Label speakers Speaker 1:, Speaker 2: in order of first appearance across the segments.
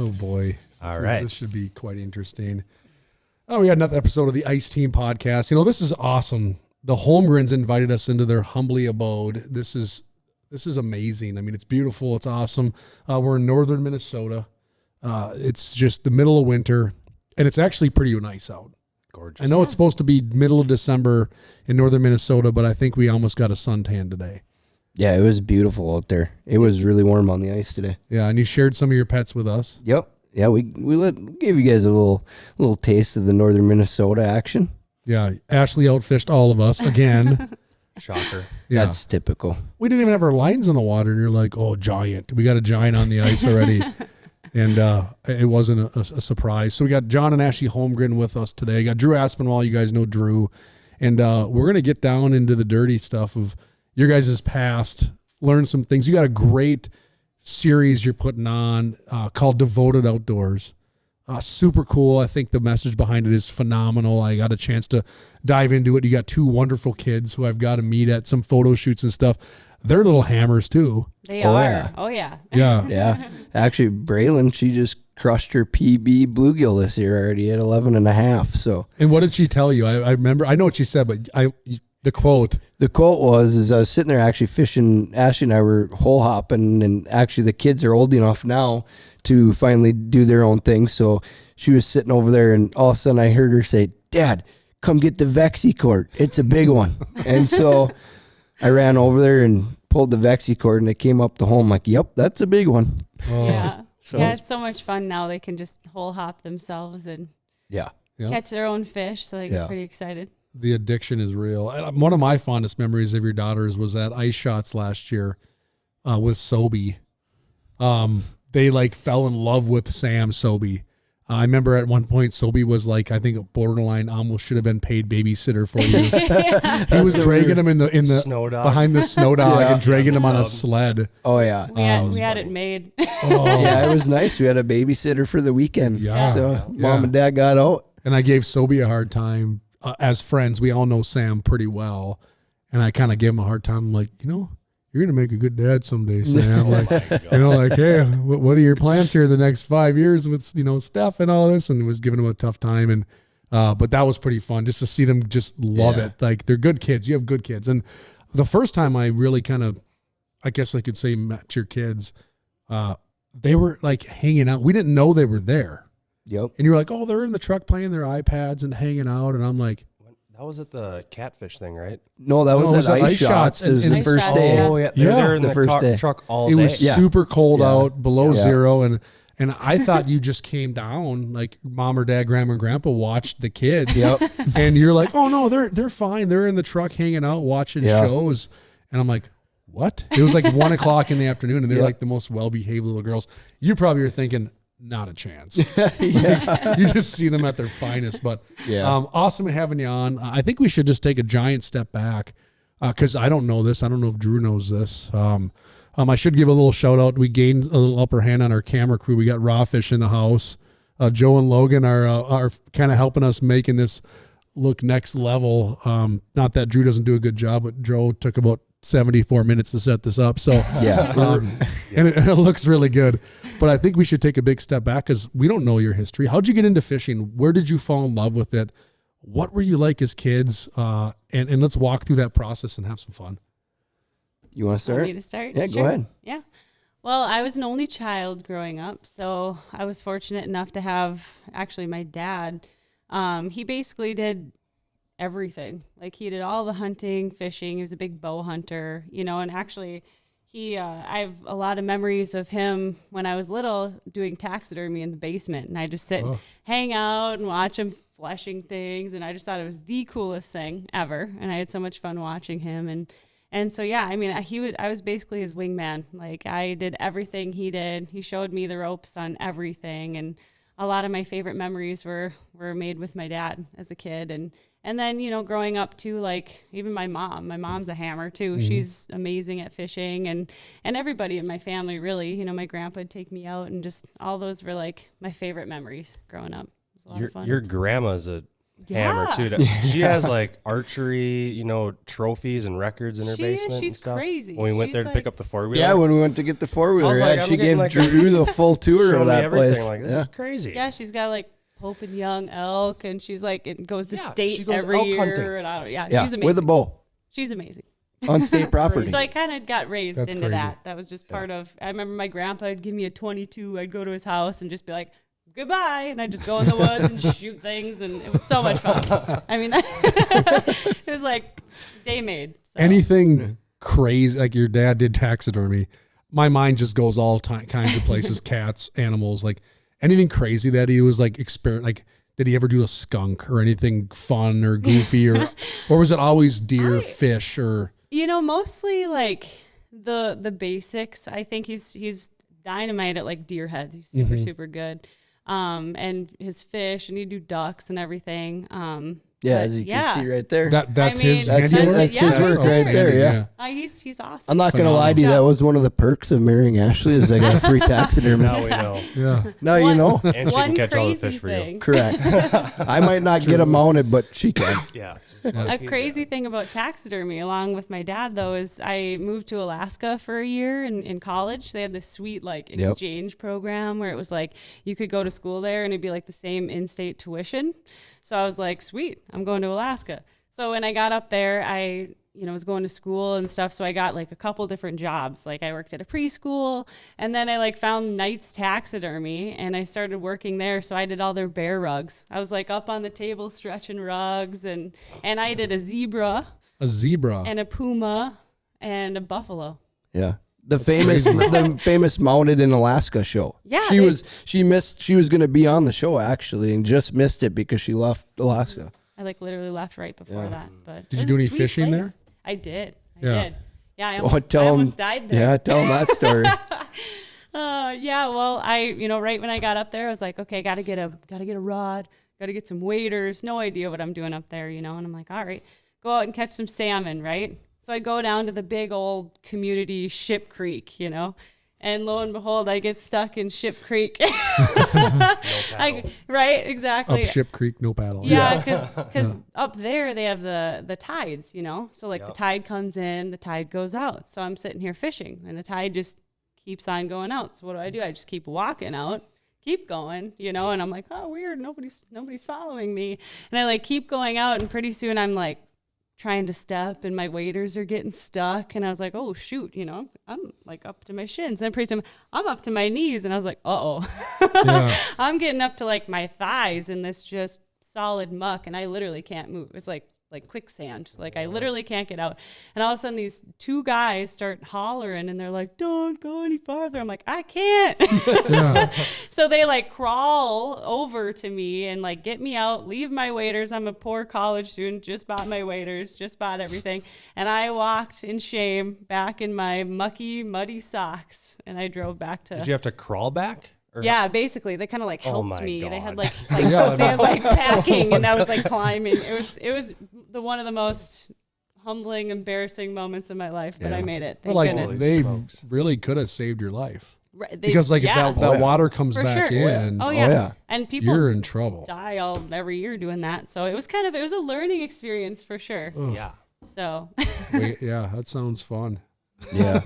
Speaker 1: Oh, boy.
Speaker 2: All right.
Speaker 1: This should be quite interesting. Oh, we got another episode of the Ice Team podcast. This is awesome. The Holmgrens invited us into their humbly abode. This is amazing. I mean, it's beautiful. It's awesome. We're in northern Minnesota. It's just the middle of winter, and it's actually pretty nice out.
Speaker 2: Gorgeous.
Speaker 1: I know it's supposed to be middle of December in northern Minnesota, but I think we almost got a suntan today.
Speaker 3: Yeah, it was beautiful out there. It was really warm on the ice today.
Speaker 1: Yeah, and you shared some of your pets with us.
Speaker 3: Yep. Yeah, we gave you guys a little taste of the northern Minnesota action.
Speaker 1: Yeah, Ashley outfished all of us again.
Speaker 2: Shocker.
Speaker 1: Yeah.
Speaker 3: That's typical.
Speaker 1: We didn't even have our lines in the water, and you're like, oh, giant. We got a giant on the ice already. And it wasn't a surprise. So we got John and Ashley Holmgren with us today. Got Drew Aspinwall. You guys know Drew. And we're going to get down into the dirty stuff of your guys' past, learn some things. You got a great series you're putting on called Devoted Outdoors. Super cool. I think the message behind it is phenomenal. I got a chance to dive into it. You got two wonderful kids who I've got to meet at some photo shoots and stuff. They're little hammers too.
Speaker 4: They
Speaker 3: Oh,
Speaker 4: are.
Speaker 3: yeah.
Speaker 4: Oh, yeah.
Speaker 1: Yeah.
Speaker 3: Yeah. Actually, Braylon, she just crushed her PB bluegill this year already at 11 and a half. So,
Speaker 1: And what did she tell you? I remember, I know what she said, but the quote.
Speaker 3: the quote was, I was sitting there actually fishing. Ashley and I were hole hopping, and actually the kids are old enough now to finally do their own thing. So she was sitting over there, and all of a sudden I heard her say, "Dad, come get the Vexi cord. It's a big one." And so I ran over there and pulled the Vexi cord, and it came up the hole. I'm like, "Yep, that's a big one."
Speaker 4: Yeah.
Speaker 3: So
Speaker 4: Yeah, it's so much fun now. They can just hole hop themselves and
Speaker 3: yeah.
Speaker 1: Yeah.
Speaker 4: catch their own fish, so they get
Speaker 3: Yeah.
Speaker 4: pretty excited.
Speaker 1: The addiction is real. And one of my fondest memories of your daughters was at Ice Shots last year with Sobe. They like fell in love with Sam Sobe. I remember at one point Sobe was like, I think borderline almost should have been paid babysitter for you. He was dragging him in the
Speaker 2: Snow dog.
Speaker 1: behind the snow dog
Speaker 3: Yeah.
Speaker 1: and dragging him on a
Speaker 2: Tub.
Speaker 1: sled.
Speaker 3: Oh yeah.
Speaker 4: We had it made.
Speaker 1: Oh.
Speaker 3: Yeah, it was nice. We had a babysitter for the weekend.
Speaker 1: Yeah.
Speaker 3: So
Speaker 1: Yeah.
Speaker 3: mom and dad got out.
Speaker 1: And I gave Sobe a hard time as friends. We all know Sam pretty well. And I kind of gave him a hard time. I'm like, you're going to make a good dad someday, Sam. Like, hey, what are your plans here the next 5 years with, Steph and all this? And was giving him a tough time. And, but that was pretty fun just to see them just love it. Like, they're good kids. You have good kids. And the first time I really kind of, I guess I could say, met your kids, they were like hanging out. We didn't know they were there.
Speaker 3: Yep.
Speaker 1: And you were like, oh, they're in the truck playing their iPads and hanging out. And I'm like,
Speaker 2: That was at the catfish thing, right?
Speaker 3: No, that was
Speaker 1: it
Speaker 3: at Ice Shots. It was
Speaker 1: and
Speaker 3: the
Speaker 4: Ice
Speaker 3: first
Speaker 4: Shots,
Speaker 3: day.
Speaker 4: yeah.
Speaker 2: Oh, yeah. They're
Speaker 1: Yeah.
Speaker 2: there in
Speaker 3: The
Speaker 2: the
Speaker 3: first day.
Speaker 2: truck all
Speaker 1: it
Speaker 2: day.
Speaker 1: was
Speaker 3: Yeah.
Speaker 1: super cold
Speaker 3: Yeah.
Speaker 1: out, below
Speaker 3: Yeah.
Speaker 1: zero. And I thought you just came down, like mom or dad, grandma and grandpa watched the kids.
Speaker 3: Yep.
Speaker 1: And you're like, oh no, they're fine. They're in the truck hanging out, watching
Speaker 3: Yeah.
Speaker 1: shows. And I'm like, what? It was like 1:00 in the afternoon, and they're
Speaker 3: Yeah.
Speaker 1: like the most well-behaved little girls. You probably are thinking, not a chance.
Speaker 3: Yeah.
Speaker 1: You just see them at their finest. But
Speaker 3: Yeah.
Speaker 1: awesome having you on. I think we should just take a giant step back because I don't know this. I don't know if Drew knows this. I should give a little shout out. We gained a little upper hand on our camera crew. We got Rawfish in the house. Joe and Logan are kind of helping us making this look next level. Not that Drew doesn't do a good job, but Joe took about 74 minutes to set this up. So
Speaker 3: Yeah.
Speaker 1: and it looks really good. But I think we should take a big step back because we don't know your history. How'd you get into fishing? Where did you fall in love with it? What were you like as kids? And let's walk through that process and have some fun.
Speaker 3: You want to
Speaker 4: Want
Speaker 3: start?
Speaker 4: me to start?
Speaker 3: Yeah, go ahead.
Speaker 4: Yeah. Well, I was an only child growing up, so I was fortunate enough to have actually my dad. He basically did everything. Like he did all the hunting, fishing. He was a big bow hunter, and actually I have a lot of memories of him when I was little doing taxidermy in the basement, and I just sit and hang out and watch him fleshing things, and I just thought it was the coolest thing ever, and I had so much fun watching him. And so, yeah, I mean, I was basically his wingman. Like I did everything he did. He showed me the ropes on everything. And a lot of my favorite memories were made with my dad as a kid. And then, growing up too, like even my mom's a hammer too. Mm-hmm. She's amazing at fishing and everybody in my family really, my grandpa would take me out and just all those were like my favorite memories growing up. It was a lot of fun.
Speaker 2: Your grandma's a hammer too. She has like archery, trophies and records in her basement and
Speaker 4: She's
Speaker 2: stuff.
Speaker 4: crazy.
Speaker 2: When we went
Speaker 4: She's
Speaker 2: there to pick up the 4-wheeler.
Speaker 3: Yeah, when we went to get the
Speaker 2: I
Speaker 3: 4-wheeler,
Speaker 2: was like, I'm
Speaker 3: she
Speaker 2: getting,
Speaker 3: gave
Speaker 2: like,
Speaker 3: Drew the full tour
Speaker 2: showed
Speaker 3: of
Speaker 2: me
Speaker 3: that
Speaker 2: everything.
Speaker 3: place.
Speaker 2: Like, this is crazy.
Speaker 4: Yeah, she's got like Pope and Young elk, and she's like, it goes to
Speaker 2: Yeah,
Speaker 4: state
Speaker 2: she goes
Speaker 4: every
Speaker 2: elk
Speaker 4: year.
Speaker 2: hunting.
Speaker 4: And
Speaker 3: Yeah,
Speaker 4: she's amazing.
Speaker 3: with a bow
Speaker 4: She's amazing.
Speaker 3: on state property.
Speaker 4: So I kind of got raised
Speaker 1: That's
Speaker 4: into
Speaker 1: crazy.
Speaker 4: that. That was just part of. I remember my grandpa would give me a 22. I'd go to his house and just be like, "Goodbye," and I'd just go in the woods and shoot things, and it was so much fun. I mean, it was like day made. So.
Speaker 1: Anything crazy, like your dad did taxidermy, my mind just goes all kinds of places, cats, animals, like anything crazy that he was like like did he ever do a skunk or anything fun or goofy or was it always deer, fish or?
Speaker 4: Mostly like the basics. I think he's dynamite at like deer heads. He's super, super good. And his fish, and he'd do ducks and everything.
Speaker 3: Yeah, as you can see right there.
Speaker 1: That's
Speaker 4: I mean,
Speaker 1: his
Speaker 3: that's
Speaker 1: handiwork?
Speaker 3: his work right there, yeah.
Speaker 4: He's awesome.
Speaker 3: I'm not going to lie to you. That was one of the perks of marrying Ashley is I got a free taxidermist.
Speaker 2: Now we know.
Speaker 1: Yeah.
Speaker 3: Now you know.
Speaker 2: And she
Speaker 4: One
Speaker 2: can catch all the
Speaker 4: crazy
Speaker 2: fish for you.
Speaker 4: thing.
Speaker 3: Correct. I might not get them mounted, but she can.
Speaker 2: Yeah.
Speaker 4: A crazy thing about taxidermy, along with my dad, though, is I moved to Alaska for a year in college. They had this sweet like exchange program where it was like you could go to school there and it'd be like the same in-state tuition. So I was like, sweet, I'm going to Alaska. So when I got up there, I was going to school and stuff. So I got like a couple different jobs. Like I worked at a preschool, and then I like found Knight's Taxidermy and I started working there. So I did all their bear rugs. I was like up on the table stretching rugs, and I did a zebra and a puma and a buffalo.
Speaker 3: Yeah. The famous Mounted in Alaska show.
Speaker 4: Yeah,
Speaker 3: she was going to be on the show actually and just missed it because she left Alaska.
Speaker 4: I like literally left right before that. But
Speaker 1: Did
Speaker 4: it
Speaker 1: you do
Speaker 4: was a
Speaker 1: any
Speaker 4: sweet
Speaker 1: fishing
Speaker 4: place. I did. I did. Yeah, I almost died there.
Speaker 3: Yeah, tell them that story.
Speaker 4: Yeah, well, right when I got up there, I was like, okay, gotta get a rod, gotta get some waders. No idea what I'm doing up there, and I'm like, all right, go out and catch some salmon, right? So I go down to the big old community Ship Creek, and lo and behold, I get stuck in Ship Creek. Right, exactly.
Speaker 1: Up Ship Creek, no paddle.
Speaker 4: Yeah, because up there they have the tides, So like the tide comes in, the tide goes out. So I'm sitting here fishing, and the tide just keeps on going out. So what do? I just keep walking out, keep going, and I'm like, oh, weird, nobody's following me, and I like keep going out, and pretty soon I'm like trying to step and my waders are getting stuck, and I was like, oh shoot, I'm like up to my shins, and pretty soon I'm up to my knees, and I was like, I'm getting up to like my thighs in this just solid muck, and I literally can't move. It's like quicksand. Like I literally can't get out. And all of a sudden these two guys start hollering, and they're like, don't go any farther. I'm like, I can't. So they like crawl over to me and like get me out, leave my waders. I'm a poor college student, just bought my waders, just bought everything. And I walked in shame back in my mucky, muddy socks, and I drove back to...
Speaker 2: Did you have to crawl back?
Speaker 4: Yeah, basically they kind of like helped me.
Speaker 2: God.
Speaker 4: They had like they had like packing, and I was like climbing. It was one of the most humbling, embarrassing moments of my life, but I made it. Thank goodness.
Speaker 1: They really could have saved your life.
Speaker 4: Right,
Speaker 1: Because if that water comes
Speaker 4: For
Speaker 1: back
Speaker 4: sure.
Speaker 1: in,
Speaker 4: Oh yeah. And people
Speaker 1: you're in trouble.
Speaker 4: die every year doing that. So it was a learning experience for sure.
Speaker 1: Ugh.
Speaker 2: Yeah.
Speaker 4: So
Speaker 1: Yeah, that sounds fun.
Speaker 3: Yeah.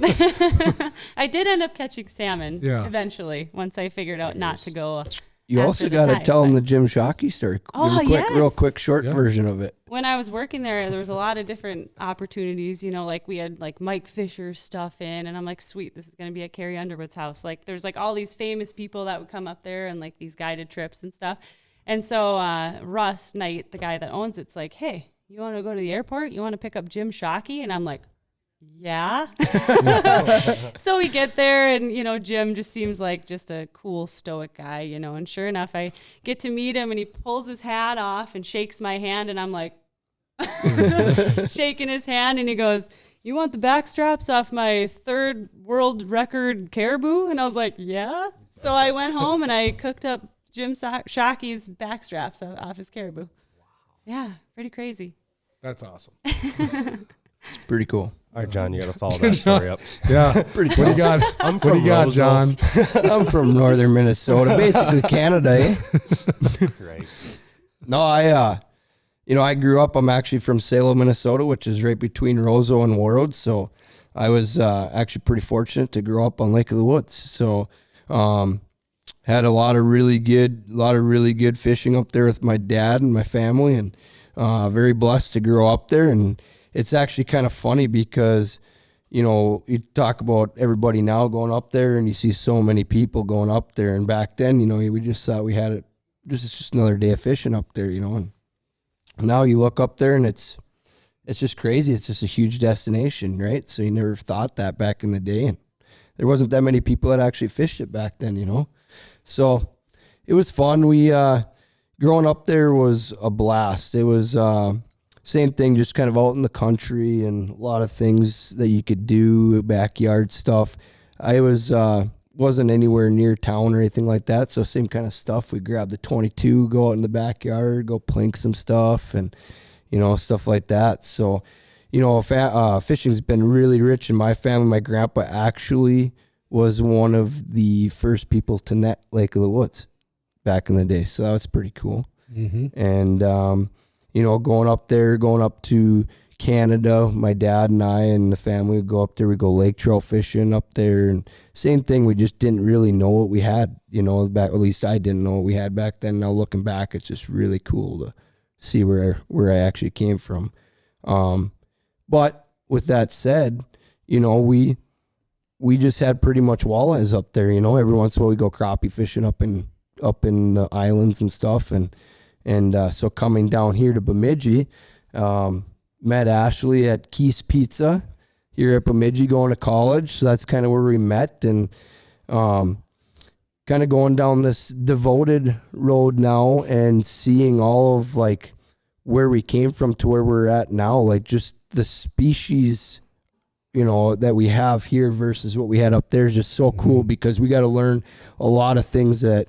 Speaker 4: I did end up catching salmon eventually once I figured out not to go.
Speaker 3: You also got to tell them the Jim Shockey story. Real quick, short version of it.
Speaker 4: When I was working there was a lot of different opportunities, like we had like Mike Fisher's stuff in, and I'm like, sweet, this is going to be at Carrie Underwood's house. Like there's like all these famous people that would come up there and like these guided trips and stuff. And so Russ Knight, the guy that owns it's like, hey, you want to go to the airport? You want to pick up Jim Shockey? And I'm like, yeah. So we get there, and Jim just seems like just a cool stoic guy, and sure enough I get to meet him, and he pulls his hat off and shakes my hand, and I'm like shaking his hand, and he goes, you want the back straps off my 3rd world record caribou? And I was like, yeah. So I went home and I cooked up Jim Shockey's back straps off his caribou. Yeah, pretty crazy.
Speaker 1: That's awesome.
Speaker 3: It's pretty cool.
Speaker 2: All right, John, you got to follow that story up.
Speaker 1: Yeah.
Speaker 3: Pretty
Speaker 1: What do you got? What do you got, John?
Speaker 3: I'm from northern Minnesota, basically Canada, eh?
Speaker 2: Right.
Speaker 3: No, I grew up, I'm actually from Salem, Minnesota, which is right between Roseau and Warroad. So I was actually pretty fortunate to grow up on Lake of the Woods. So had a lot of really good fishing up there with my dad and my family, and very blessed to grow up there. And it's actually kind of funny because, you talk about everybody now going up there and you see so many people going up there. And back then, we just thought we had it's just another day of fishing up there, and now you look up there and it's just crazy. It's just a huge destination, right? So you never thought that back in the day. And there wasn't that many people that actually fished it back then, So it was fun. We, growing up there was a blast. It was, same thing, just kind of out in the country and a lot of things that you could do, backyard stuff. I wasn't anywhere near town or anything like that, so same kind of stuff. We grab the 22, go out in the backyard, go plink some stuff, and stuff like that. So, fishing's been really rich in my family. My grandpa actually was one of the first people to net Lake of the Woods back in the day, so that was pretty cool.
Speaker 1: Mm-hmm.
Speaker 3: And going up to Canada, my dad and I and the family would go up there. We go lake trout fishing up there, and same thing. We just didn't really know what we had, back, at least I didn't know what we had back then. Now looking back, it's just really cool to see where I actually came from. But with that said, we just had pretty much walleyes up there. Every once in a while we go crappie fishing up in the islands and stuff, and so coming down here to Bemidji, met Ashley at Keith's Pizza here at Bemidji going to college. So that's kind of where we met, and kind of going down this devoted road now and seeing all of like where we came from to where we're at now, like just the species, that we have here versus what we had up there is just so cool, because we got to learn a lot of things that,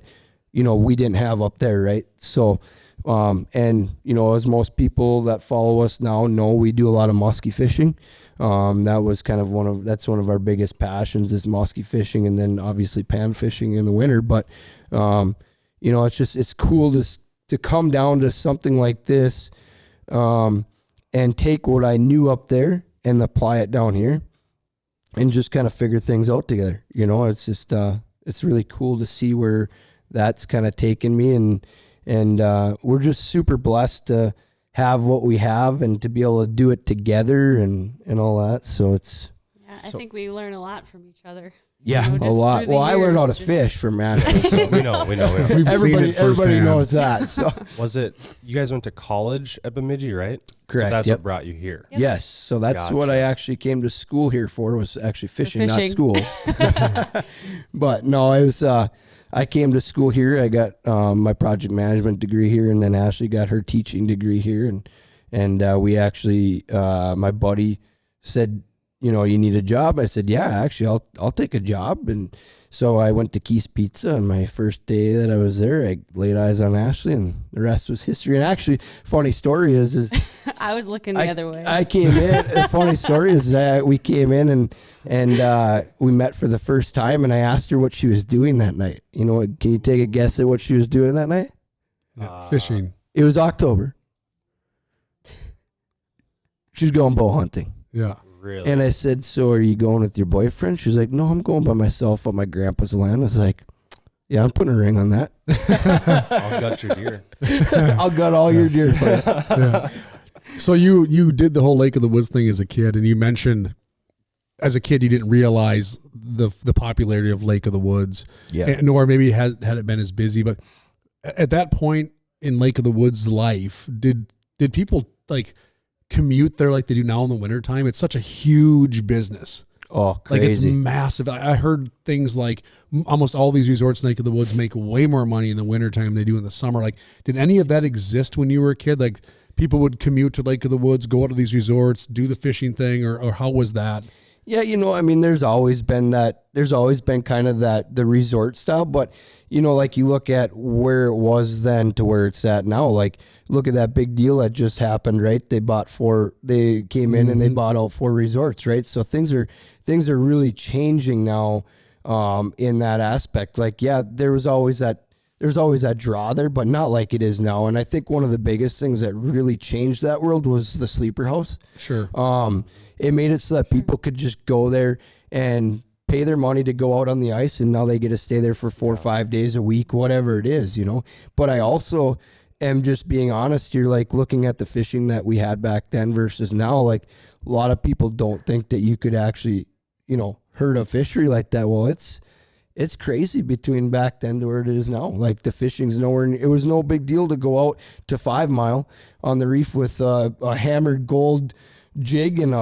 Speaker 3: we didn't have up there. Right. So, as most people that follow us now know, we do a lot of muskie fishing. That was kind of that's one of our biggest passions is muskie fishing, and then obviously pan fishing in the winter. But, it's cool to come down to something like this, and take what I knew up there and apply it down here and just kind of figure things out together. It's just, it's really cool to see where that's kind of taken me, and we're just super blessed to have what we have and to be able to do it together and all that. So it's,
Speaker 4: I think we learn a lot from each other.
Speaker 3: Yeah, a lot. Well, I learned how to fish from Ashley. So.
Speaker 2: We know.
Speaker 3: Everybody knows that. So
Speaker 2: was it, you guys went to college at Bemidji, right?
Speaker 3: Correct.
Speaker 2: So that's what brought you here.
Speaker 4: Yep.
Speaker 3: Yes. So that's what I actually came to school here for, was actually fishing. Not school. But no, it was, I came to school here. I got my project management degree here, and then Ashley got her teaching degree here. And we actually, my buddy said, you need a job? I said, yeah, actually, I'll take a job. And so I went to Keith's Pizza, and my first day that I was there, I laid eyes on Ashley, and the rest was history. And actually, funny story is
Speaker 4: I was looking the other way.
Speaker 3: I came in. The funny story is we came in and we met for the first time, and I asked her what she was doing that night. Can you take a guess at what she was doing that night?
Speaker 1: Fishing.
Speaker 3: It was October. She was going bow hunting.
Speaker 1: Yeah.
Speaker 2: Really?
Speaker 3: And I said, so are you going with your boyfriend? She's like, no, I'm going by myself on my grandpa's land. I was like, yeah, I'm putting a ring on that.
Speaker 2: I'll gut your deer.
Speaker 3: I'll gut all your deer for you.
Speaker 1: Yeah. So you did the whole Lake of the Woods thing as a kid, and you mentioned as a kid you didn't realize the popularity of Lake of the Woods, nor maybe had it been as busy. But at that point in Lake of the Woods life, did people like commute there like they do now in the wintertime? It's such a huge business.
Speaker 3: Oh, crazy.
Speaker 1: Like it's massive. I heard things like almost all these resorts in Lake of the Woods make way more money in the wintertime than they do in the summer. Like, did any of that exist when you were a kid? Like people would commute to Lake of the Woods, go out to these resorts, do the fishing thing, or how was that?
Speaker 3: Yeah, there's always been kind of the resort style, but like you look at where it was then to where it's at now, like look at that big deal that just happened, right? They came in and they bought out 4 resorts, right? So things are really changing now, in that aspect. Like, yeah, there's always that there's always that draw there, but not like it is now. And I think one of the biggest things that really changed that world was the sleeper house.
Speaker 1: Sure.
Speaker 3: It made it so that people could just go there and pay their money to go out on the ice, and now they get to stay there for 4 or 5 days a week, whatever it is, you know. But I also am just being honest. You're like looking at the fishing that we had back then versus now. Like a lot of people don't think that you could actually, you know, herd a fishery like that. Well, it's crazy between back then to where it is now. Like the fishing's nowhere. It was no big deal to go out to 5 Mile on the reef with a hammered gold jig and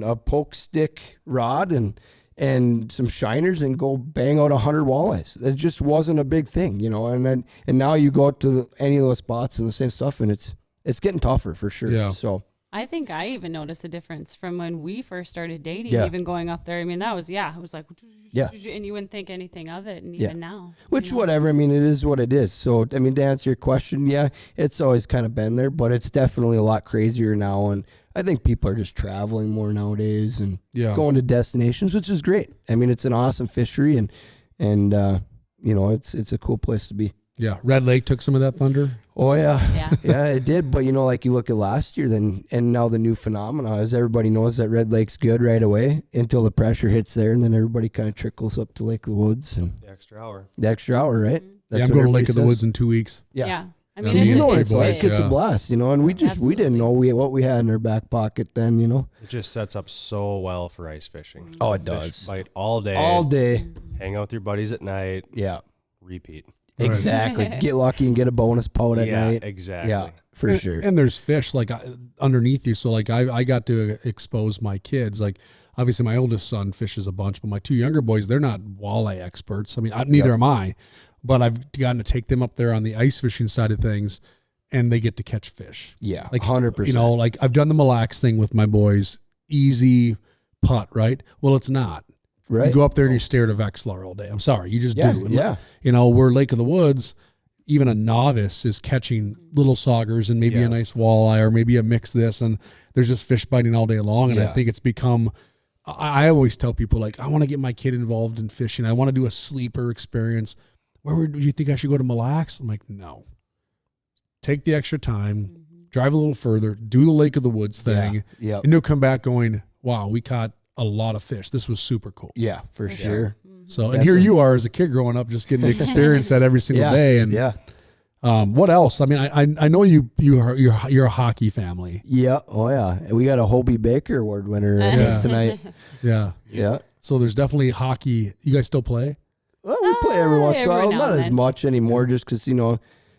Speaker 3: a poke stick rod and some shiners and go bang out 100 walleyes. It just wasn't a big thing, you know. And now you go out to any of those spots and the same stuff, and it's getting tougher for sure.
Speaker 1: Yeah.
Speaker 3: So
Speaker 4: I think I even noticed a difference from when we first started dating,
Speaker 3: Yeah.
Speaker 4: even going up there. I mean, that was, it was like,
Speaker 3: Yeah.
Speaker 4: and you wouldn't think anything of it. And
Speaker 3: Yeah.
Speaker 4: even now.
Speaker 3: Which,
Speaker 4: you know?
Speaker 3: whatever, I mean, it is what it is. So, I mean, to answer your question, yeah, it's always kind of been there, but it's definitely a lot crazier now. And I think people are just traveling more nowadays and
Speaker 1: Yeah.
Speaker 3: going to destinations, which is great. I mean, it's an awesome fishery, and you know, it's a cool place to be.
Speaker 1: Yeah. Red Lake took some of that thunder.
Speaker 3: Oh, yeah.
Speaker 4: Yeah.
Speaker 3: Yeah, it did. But, you know, like you look at last year and now the new phenomena is everybody knows that Red Lake's good right away until the pressure hits there, and then everybody kind of trickles up to Lake of the Woods and
Speaker 2: The extra hour.
Speaker 3: the extra hour, right?
Speaker 1: Yeah, I'm
Speaker 3: what
Speaker 1: going to
Speaker 3: everybody
Speaker 1: Lake of the
Speaker 3: says.
Speaker 1: Woods in 2 weeks.
Speaker 4: Yeah. I
Speaker 1: Yeah,
Speaker 4: mean,
Speaker 3: You know what
Speaker 4: it's
Speaker 3: it's like.
Speaker 1: boys,
Speaker 3: It's a
Speaker 1: yeah.
Speaker 3: blast, you know, and we didn't know what we had in our back pocket then, you know.
Speaker 2: It just sets up so well for ice fishing.
Speaker 3: Oh, it
Speaker 2: Fish
Speaker 3: does.
Speaker 2: Bite all day.
Speaker 3: All day.
Speaker 2: Hang out with your buddies at night.
Speaker 3: Yeah.
Speaker 2: Repeat.
Speaker 1: Right.
Speaker 3: Exactly. Get lucky and get a bonus pout at
Speaker 2: Yeah,
Speaker 3: night.
Speaker 2: exactly.
Speaker 3: Yeah, for
Speaker 1: And-
Speaker 3: sure.
Speaker 1: And there's fish like underneath you. So like I got to expose my kids. Like obviously my oldest son fishes a bunch, but my 2 younger boys, they're not walleye experts. I mean, neither am I, but I've gotten to take them up there on the ice fishing side of things, and they get to catch fish.
Speaker 3: Yeah,
Speaker 1: Like
Speaker 3: 100%.
Speaker 1: You know, like I've done the Mille Lacs thing with my boys, easy putt, right? Well, it's not.
Speaker 3: right?
Speaker 1: You go up there and you stare at a Vexlar all day. I'm sorry, you just
Speaker 3: Yeah,
Speaker 1: do. And
Speaker 3: yeah.
Speaker 1: You know, we're Lake of the Woods. Even a novice is catching little saugers and maybe
Speaker 2: Yeah.
Speaker 1: a nice walleye or maybe a mix this, and there's just fish biting all day long. And I
Speaker 3: Yeah.
Speaker 1: think it's become. I always tell people like I want to get my kid involved in fishing. I want to do a sleeper experience. Do you think I should go to Mille Lacs? I'm like, no. Take the extra time, drive a little further, do the Lake of the Woods thing,
Speaker 3: Yeah.
Speaker 1: and you'll come back going, wow, we caught a lot of fish. This was super cool.
Speaker 3: Yeah, for sure.
Speaker 1: So, and here you are as a kid growing up, just getting to experience that every single
Speaker 3: Yeah.
Speaker 1: day. And
Speaker 3: Yeah.
Speaker 1: what else? I mean, I know you're a hockey family.
Speaker 3: Yeah. Oh, yeah. And we got a Hobie Baker Award winner
Speaker 1: Yeah.
Speaker 3: tonight.
Speaker 1: Yeah.
Speaker 3: Yeah.
Speaker 1: So there's definitely hockey. You guys still play?
Speaker 3: Well, we play every once in a
Speaker 4: every
Speaker 3: while.
Speaker 4: now
Speaker 3: Not
Speaker 4: and
Speaker 3: as
Speaker 4: then.
Speaker 3: much anymore just because, you know,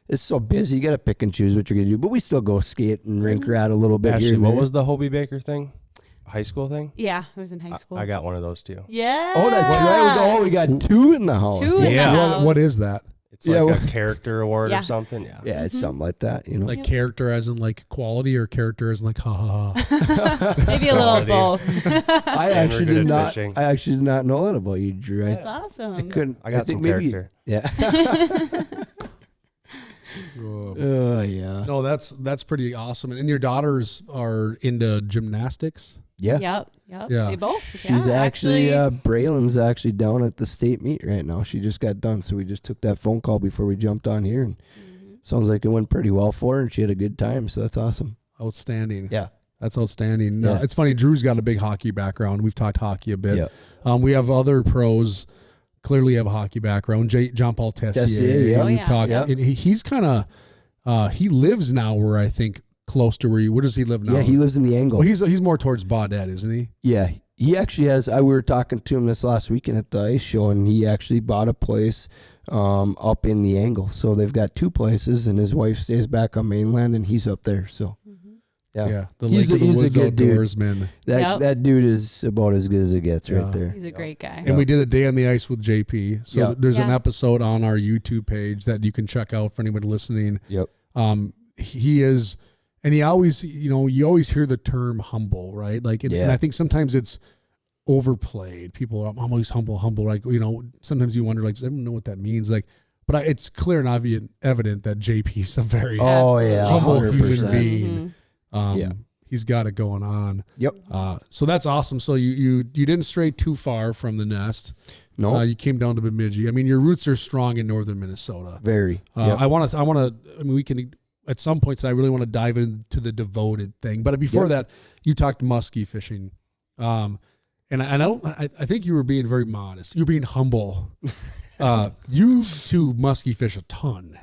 Speaker 3: it's so busy. You got to pick and choose what you're going to do. But we still go skate and rink rat a little bit
Speaker 2: Ashley,
Speaker 3: here and
Speaker 2: what
Speaker 3: there.
Speaker 2: was the Hobie Baker thing? High school thing?
Speaker 4: Yeah, I was in high school.
Speaker 2: I got one of those too.
Speaker 4: Yeah.
Speaker 3: Oh, that's right. We got 2 in the house.
Speaker 4: 2 in the
Speaker 2: Yeah.
Speaker 4: house.
Speaker 1: What is that?
Speaker 2: It's
Speaker 3: Yeah,
Speaker 2: like
Speaker 3: well-
Speaker 2: a character award
Speaker 4: Yeah.
Speaker 2: or something. Yeah.
Speaker 3: Yeah, it's something like that, you know.
Speaker 1: Like character as in like quality or character as in like ha ha ha?
Speaker 4: Maybe a little of
Speaker 2: Quality.
Speaker 4: both.
Speaker 3: I
Speaker 2: And
Speaker 3: actually
Speaker 2: we're good
Speaker 3: did
Speaker 2: at
Speaker 3: not.
Speaker 2: fishing.
Speaker 3: I actually did not know that about you, Drew.
Speaker 4: That's awesome.
Speaker 3: I couldn't.
Speaker 2: I got
Speaker 3: think
Speaker 2: some
Speaker 3: maybe.
Speaker 2: character.
Speaker 3: Yeah.
Speaker 1: Oh.
Speaker 3: Oh yeah.
Speaker 1: No, that's pretty awesome. And your daughters are into gymnastics?
Speaker 3: Yeah.
Speaker 4: Yep.
Speaker 1: Yeah.
Speaker 4: They both.
Speaker 3: She's
Speaker 4: yeah,
Speaker 3: actually Braylon's actually down at the state meet right now. She just got done, so we just took that phone call before we jumped on here, and sounds like it went pretty well for her, and she had a good time. So that's awesome.
Speaker 1: Outstanding.
Speaker 3: Yeah.
Speaker 1: That's outstanding.
Speaker 3: Yeah.
Speaker 1: It's funny. Drew's got a big hockey background. We've talked hockey a bit.
Speaker 3: Yeah.
Speaker 1: We have other pros clearly have a hockey background. John Paul Tessier.
Speaker 3: Tessier, yeah.
Speaker 4: Oh,
Speaker 1: We've
Speaker 4: yeah.
Speaker 1: talked.
Speaker 3: Yeah.
Speaker 1: And he's kind of. He lives now where I think close to where does he live now?
Speaker 3: Yeah, he lives in the Angle.
Speaker 1: Well, he's more towards Baudette, isn't he?
Speaker 3: Yeah, he actually has. We were talking to him this last weekend at the ice show, and he actually bought a place up in the Angle. So they've got 2 places, and his wife stays back on mainland, and he's up there. So yeah,
Speaker 1: The
Speaker 3: He's
Speaker 1: Lake of
Speaker 3: a-
Speaker 1: the
Speaker 3: he's a
Speaker 1: Woods
Speaker 3: good dude.
Speaker 1: outdoorsman.
Speaker 4: Yep.
Speaker 3: that dude is about as good as it gets
Speaker 1: Yeah.
Speaker 3: right there.
Speaker 4: He's a great guy.
Speaker 1: And we did a day on the ice with JP. So
Speaker 3: Yeah.
Speaker 1: there's an
Speaker 4: Yeah.
Speaker 1: episode on our YouTube page that you can check out for anybody listening.
Speaker 3: Yep.
Speaker 1: He is, and he always, you always hear the term humble, right? Like, and
Speaker 3: Yeah.
Speaker 1: I think sometimes it's overplayed. People are, I'm always humble. Like, sometimes you wonder, like, I don't know what that means. Like, but it's clear and evident that JP's a very
Speaker 3: Oh yeah,
Speaker 1: humble
Speaker 3: 100%.
Speaker 1: human being.
Speaker 3: Yeah.
Speaker 1: He's got it going on.
Speaker 3: Yep.
Speaker 1: So that's awesome. So you didn't stray too far from the nest.
Speaker 3: No.
Speaker 1: You came down to Bemidji. I mean, your roots are strong in northern Minnesota.
Speaker 3: Very. Yep.
Speaker 1: I want to, I mean, we can, at some points, I really want to dive into the devoted thing. But before that, you talked muskie fishing. And I think you were being very modest. You were being humble. You two muskie fish a ton.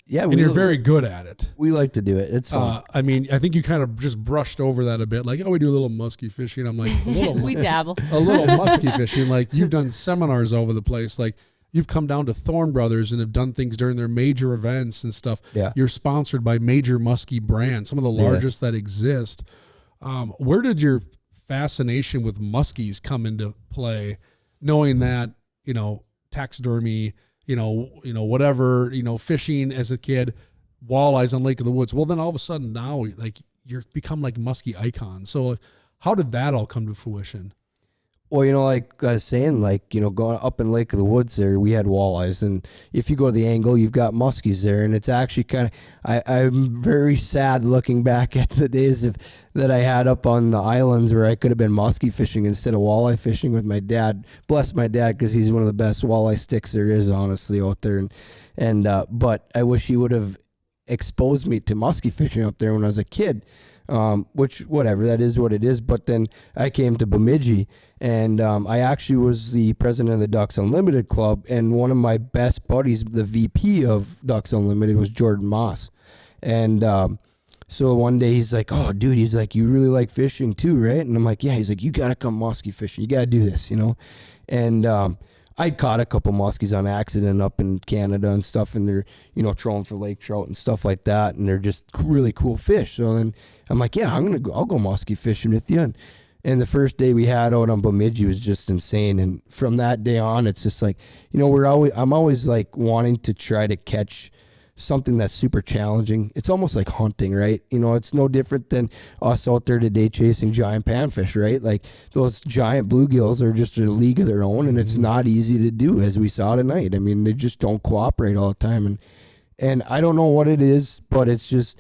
Speaker 3: Yeah.
Speaker 1: And you're very good at it.
Speaker 3: We like to do it. It's fun.
Speaker 1: I mean, I think you kind of just brushed over that a bit. Like, oh, we do a little muskie fishing. I'm like,
Speaker 4: We dabble.
Speaker 1: A little muskie fishing. Like, you've done seminars over the place. Like, you've come down to Thorn Brothers and have done things during their major events and stuff.
Speaker 3: Yeah.
Speaker 1: You're sponsored by major muskie brands, some of the largest that exist. Where did your fascination with muskies come into play, knowing that, taxidermy, whatever, fishing as a kid, walleyes on Lake of the Woods. Well, then all of a sudden now, like, you're become like muskie icon. So how did that all come to fruition?
Speaker 3: Well, like I was saying, like, going up in Lake of the Woods there, we had walleyes. And if you go to the angle, you've got muskies there. And it's actually kind of, I'm very sad looking back at the days that I had up on the islands where I could have been muskie fishing instead of walleye fishing with my dad. Bless my dad, because he's one of the best walleye sticks there is, honestly, out there. But I wish he would have exposed me to muskie fishing up there when I was a kid. Which, whatever, that is what it is. But then I came to Bemidji, and I actually was the president of the Ducks Unlimited Club, and one of my best buddies, the VP of Ducks Unlimited, was Jordan Moss. And so one day he's like, oh, dude, he's like, you really like fishing too, right? And I'm like, yeah. He's like, you got to come muskie fishing. You got to do this, And I caught a couple muskies on accident up in Canada and stuff, and they're, trolling for lake trout and stuff like that, and they're just really cool fish. So then I'm like, yeah, I'll go muskie fishing with you. And the first day we had out on Bemidji was just insane. And from that day on, it's just like, I'm always like wanting to try to catch something that's super challenging. It's almost like hunting, right? It's no different than us out there today chasing giant panfish, right? Like, those giant bluegills are just a league of their own, and it's not easy to do, as we saw tonight. I mean, they just don't cooperate all the time. And I don't know what it is, but it's just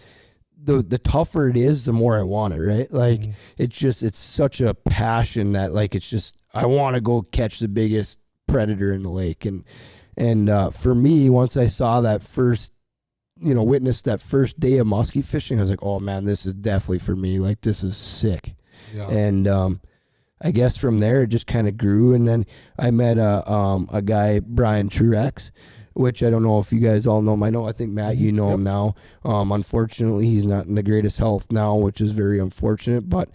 Speaker 3: the tougher it is, the more I want it, right? Like, it's such a passion that, like, it's just, I want to go catch the biggest predator in the lake. And for me, once I saw that first, witnessed that first day of muskie fishing, I was like, oh man, this is definitely for me. Like, this is sick. Yeah. And I guess from there it just kind of grew. And then I met a guy, Brian Truex, which I don't know if you guys all know him. I think Matt, you know him now. Unfortunately, he's not in the greatest health now, which is very unfortunate. But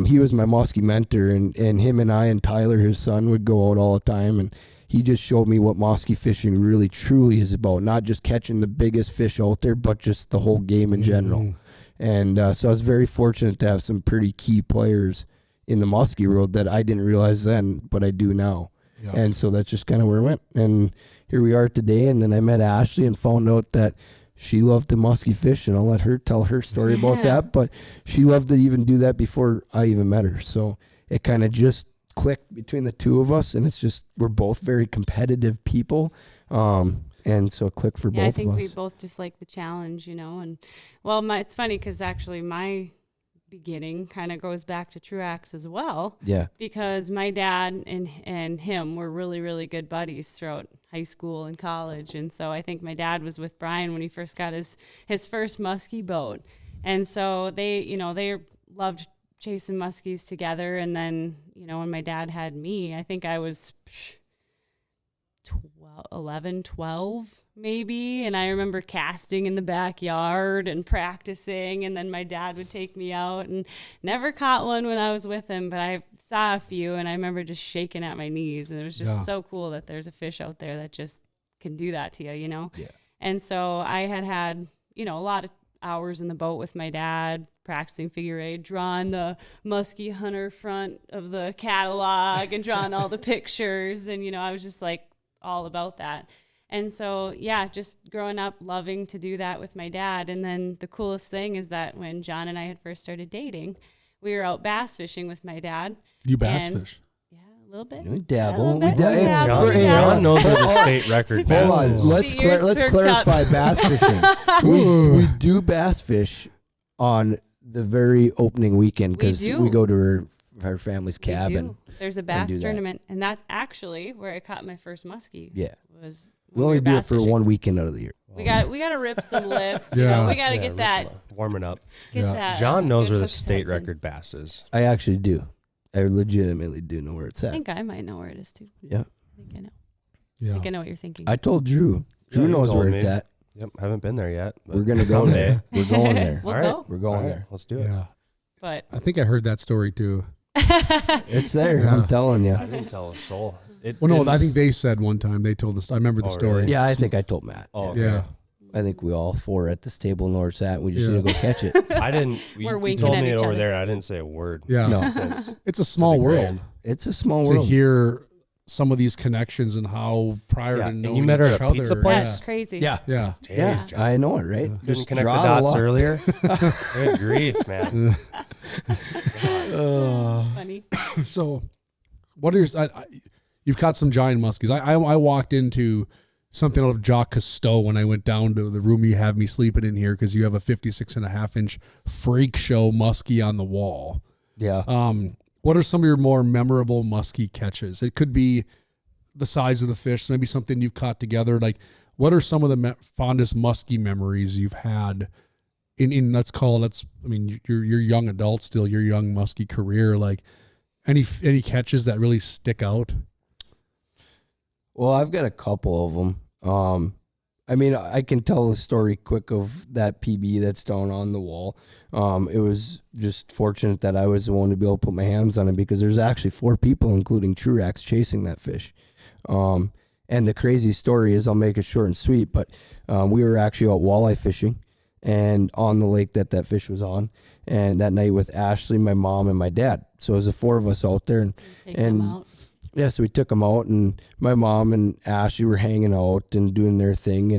Speaker 3: he was my muskie mentor, and him and I and Tyler, his son, would go out all the time, and he just showed me what muskie fishing really truly is about. Not just catching the biggest fish out there, but just the whole game in general. And so I was very fortunate to have some pretty key players in the muskie world that I didn't realize then, but I do now. Yeah. And so that's just kind of where it went. And here we are today. And then I met Ashley and found out that she loved to muskie fish, and I'll let her tell her story about that. But she loved to even do that before I even met her. So it kind of just clicked between the two of us, and it's just, we're both very competitive people. And so it clicked for both of us. I think
Speaker 4: we both just like the challenge, and well, it's funny because actually my beginning kind of goes back to Truax as well. Yeah. Because my dad and him were really, really good buddies throughout high school and college. And so I think my dad was with Brian when he first got his first muskie boat. And so they loved chasing muskies together. And then, when my dad had me, I think I was 12 maybe, and I remember casting in the backyard and practicing, and then my dad would take me out, and never caught one when I was with him, but I saw a few, and I remember just shaking at my knees, and it was just so cool that there's a fish out there that just can do that to you, Yeah. And so I had a lot of hours in the boat with my dad, practicing figure eight, drawing the muskie hunter front of the catalog and drawing all the pictures, and I was just like all about that. And so, just growing up loving to do that with my dad. And then the coolest thing is that when John and I had first started dating, we were out bass fishing with my dad.
Speaker 1: You bass fish?
Speaker 4: Yeah, a little bit.
Speaker 3: We dabble.
Speaker 2: John knows where the state record bass is.
Speaker 3: Let's clarify bass fishing. we do bass fish on the very opening weekend because we go to her our family's
Speaker 4: We
Speaker 3: cabin.
Speaker 4: do. There's a
Speaker 3: do
Speaker 4: bass
Speaker 3: that.
Speaker 4: tournament, and that's actually where I caught my first muskie.
Speaker 3: Yeah.
Speaker 4: Was
Speaker 3: We
Speaker 4: when
Speaker 3: only
Speaker 4: were
Speaker 3: do it
Speaker 4: bass
Speaker 3: for
Speaker 4: fishing.
Speaker 3: 1 weekend out of the year.
Speaker 4: We got to rip some lips. You
Speaker 1: Yeah.
Speaker 4: know, we got to
Speaker 2: Yeah,
Speaker 4: get that.
Speaker 2: warming up.
Speaker 4: Get
Speaker 1: Yeah.
Speaker 4: that.
Speaker 2: John knows
Speaker 4: good
Speaker 2: where the
Speaker 4: hook
Speaker 2: state
Speaker 4: sets in.
Speaker 2: record bass is.
Speaker 3: I actually do. I legitimately do know where it's
Speaker 4: I
Speaker 3: at.
Speaker 4: think I might know where it is too.
Speaker 3: Yeah.
Speaker 4: I think I know. I
Speaker 1: Yeah.
Speaker 4: think I know what you're thinking.
Speaker 3: I told Drew. Drew
Speaker 2: Yeah, you
Speaker 3: knows
Speaker 2: told
Speaker 3: where
Speaker 2: me.
Speaker 3: it's at.
Speaker 2: Yep, haven't been there yet. but
Speaker 3: We're gonna go
Speaker 2: someday.
Speaker 3: there. We're going there.
Speaker 4: We'll
Speaker 2: All right.
Speaker 4: go.
Speaker 3: We're going
Speaker 2: All right,
Speaker 3: there.
Speaker 2: let's do it.
Speaker 1: Yeah.
Speaker 4: But
Speaker 1: I think I heard that story too.
Speaker 3: It's there.
Speaker 1: Yeah.
Speaker 3: I'm telling you.
Speaker 2: I didn't tell a soul.
Speaker 1: Well, no, I think they said one time they told us. I remember the
Speaker 2: Oh,
Speaker 1: story.
Speaker 2: really?
Speaker 3: Yeah, I think I told Matt.
Speaker 2: Oh,
Speaker 1: Yeah.
Speaker 2: okay.
Speaker 3: I think we all four at this table know where it's at. We just
Speaker 1: Yeah.
Speaker 3: need to go catch it.
Speaker 2: I didn't.
Speaker 4: We're
Speaker 2: You
Speaker 4: winking
Speaker 2: told
Speaker 4: at
Speaker 2: me it
Speaker 4: each
Speaker 2: over
Speaker 4: other.
Speaker 2: there. And I didn't say a word.
Speaker 1: Yeah.
Speaker 3: No,
Speaker 2: Since
Speaker 1: It's a small
Speaker 2: big
Speaker 1: world
Speaker 2: grave.
Speaker 3: it's a small
Speaker 1: to
Speaker 3: world.
Speaker 1: hear some of these connections and how prior
Speaker 2: Yeah,
Speaker 1: to
Speaker 2: and
Speaker 1: knowing
Speaker 2: you met her
Speaker 1: each
Speaker 2: at a
Speaker 1: other.
Speaker 2: pizza place?
Speaker 4: that's crazy.
Speaker 3: Yeah,
Speaker 1: Yeah.
Speaker 2: Jeez,
Speaker 3: yeah,
Speaker 2: John.
Speaker 3: I know it, right?
Speaker 2: Couldn't
Speaker 3: Just
Speaker 2: connect
Speaker 3: draw
Speaker 2: the dots
Speaker 3: lot.
Speaker 2: earlier. Good grief, man.
Speaker 4: Funny.
Speaker 1: So, what are your? You've caught some giant muskies. I walked into something out of Jacques Cousteau when I went down to the room you have me sleeping in here because you have a 56.5-inch freak show muskie on the wall.
Speaker 3: Yeah.
Speaker 1: What are some of your more memorable muskie catches? It could be the size of the fish, maybe something you've caught together. Like, what are some of the fondest muskie memories you've had in let's call it, I mean, you're young adult still, your young muskie career. Like, any catches that really stick out?
Speaker 3: Well, I've got a couple of them. I mean, I can tell the story quick of that PB that's down on the wall. It was just fortunate that I was the one to be able to put my hands on it because there's actually 4 people, including Truax, chasing that fish. And the crazy story is, I'll make it short and sweet, but we were actually out walleye fishing and on the lake that fish was on. And that night with Ashley, my mom, and my dad. So it was the 4 of us out there.
Speaker 4: Take them out.
Speaker 3: Yeah, so we took them out, and my mom and Ashley were hanging out and doing their thing,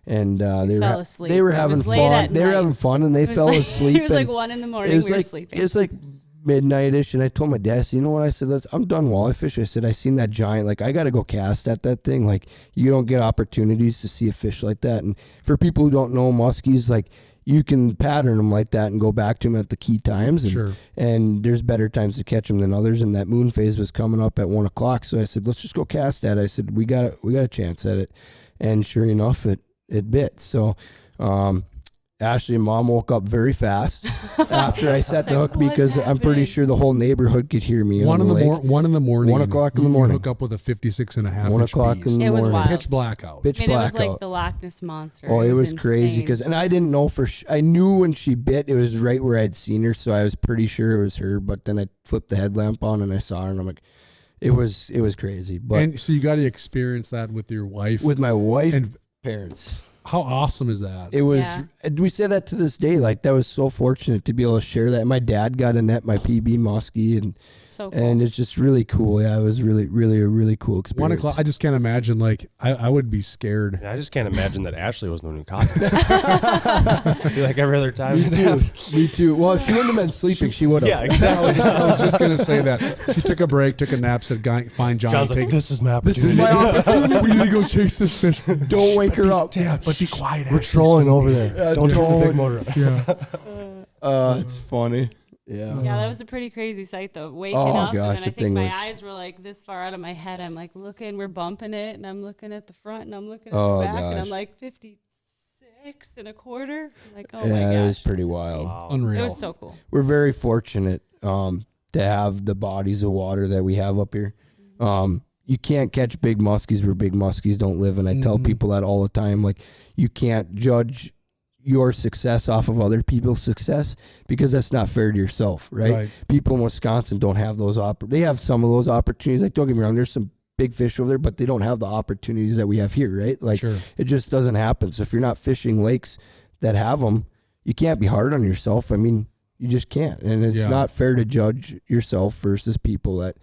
Speaker 3: and they
Speaker 4: fell asleep.
Speaker 3: They were
Speaker 4: It
Speaker 3: having
Speaker 4: was late
Speaker 3: fun.
Speaker 4: at
Speaker 3: They were
Speaker 4: night.
Speaker 3: having fun, and they
Speaker 4: It was
Speaker 3: fell
Speaker 4: like-
Speaker 3: asleep.
Speaker 4: It was like
Speaker 3: and
Speaker 4: 1 in the morning.
Speaker 3: it was
Speaker 4: We were
Speaker 3: like
Speaker 4: sleeping.
Speaker 3: it was like midnight-ish, and I told my dad, I said, you know what? I said, I'm done walleye fish. I said, I seen that giant. Like, I got to go cast at that thing. Like, you don't get opportunities to see a fish like that. And for people who don't know muskies, like, you can pattern them like that and go back to them at the key times. And,
Speaker 1: Sure.
Speaker 3: and there's better times to catch them than others. And that moon phase was coming up at 1 o'clock. So I said, let's just go cast at it. I said, we got a chance at it. And sure enough, it bit. So, Ashley and Mom woke up very fast after I set the
Speaker 4: like,
Speaker 3: hook
Speaker 4: "What's
Speaker 3: because I'm pretty
Speaker 4: happening?"
Speaker 3: sure the whole neighborhood could hear me.
Speaker 1: One
Speaker 3: on
Speaker 1: in
Speaker 3: the
Speaker 1: the
Speaker 3: lake.
Speaker 1: 1 in the morning.
Speaker 3: 1 o'clock in the
Speaker 1: you
Speaker 3: morning.
Speaker 1: hook up with a 56.5
Speaker 3: 1
Speaker 1: inch
Speaker 3: o'clock
Speaker 1: beast.
Speaker 3: in the
Speaker 4: It was
Speaker 3: morning.
Speaker 4: wild.
Speaker 1: Pitch blackout.
Speaker 3: Pitch
Speaker 4: I mean, it was
Speaker 3: blackout.
Speaker 4: like the Loch Ness monster.
Speaker 3: Oh, it was crazy
Speaker 4: insane.
Speaker 3: because, and I didn't know I knew when she bit, it was right where I'd seen her, so I was pretty sure it was her. But then I flipped the headlamp on and I saw her, and I'm like, it was crazy. But
Speaker 1: And so you got to experience that with your wife.
Speaker 3: with my wife
Speaker 1: and
Speaker 3: parents,
Speaker 1: how awesome is that?
Speaker 3: it was.
Speaker 4: Yeah.
Speaker 3: We say that to this day. Like, that was so fortunate to be able to share that. My dad got a net, my PB muskie,
Speaker 4: So cool.
Speaker 3: and it's just really cool. Yeah, it was really, really a really cool
Speaker 1: 1
Speaker 3: experience.
Speaker 1: o'clock. I just can't imagine. Like, I would be scared.
Speaker 2: Yeah, I just can't imagine that Ashley was the one who caught it. I feel like every other time.
Speaker 3: Me too. Me too. Well, if she wouldn't have been sleeping, she would have.
Speaker 2: Yeah, exactly.
Speaker 1: I was just gonna say that. She took a break, took a nap, said, "Fine, John,
Speaker 2: John's
Speaker 1: take
Speaker 2: like, this is my
Speaker 3: This
Speaker 2: opportunity.
Speaker 3: is my opportunity.
Speaker 1: we need to go chase this fish.
Speaker 3: Don't wake her up.
Speaker 1: Yeah, but be quiet.
Speaker 2: We're trolling over there. Don't turn the big
Speaker 3: don't.
Speaker 2: motor up.
Speaker 1: Yeah.
Speaker 3: It's funny. Yeah.
Speaker 4: Yeah, that was a pretty crazy sight though. Waking
Speaker 3: Oh,
Speaker 4: up,
Speaker 3: gosh,
Speaker 4: and then I
Speaker 3: the
Speaker 4: think
Speaker 3: thing
Speaker 4: my
Speaker 3: was-
Speaker 4: eyes were like this far out of my head. I'm like looking, we're bumping it, and I'm looking at the front, and I'm looking at
Speaker 3: Oh,
Speaker 4: the back, and I'm
Speaker 3: gosh.
Speaker 4: like 56 1/4. Like, oh my
Speaker 3: Yeah,
Speaker 4: gosh,
Speaker 3: it was pretty
Speaker 4: that's
Speaker 3: wild.
Speaker 4: insane.
Speaker 2: Wow.
Speaker 1: Unreal.
Speaker 4: It was so cool.
Speaker 3: We're very fortunate to have the bodies of water that we have up here. You can't catch big muskies where big muskies don't live, and I tell people that all the time. Like, you can't judge your success off of other people's success because that's not fair to yourself, right?
Speaker 1: Right.
Speaker 3: People in Wisconsin don't have those they have some of those opportunities. Like, don't get me wrong, there's some big fish over there, but they don't have the opportunities that we have here, right? Like,
Speaker 1: Sure.
Speaker 3: it just doesn't happen. So if you're not fishing lakes that have them, you can't be hard on yourself. I mean, you just can't. And it's
Speaker 1: Yeah.
Speaker 3: not fair to judge yourself versus people that,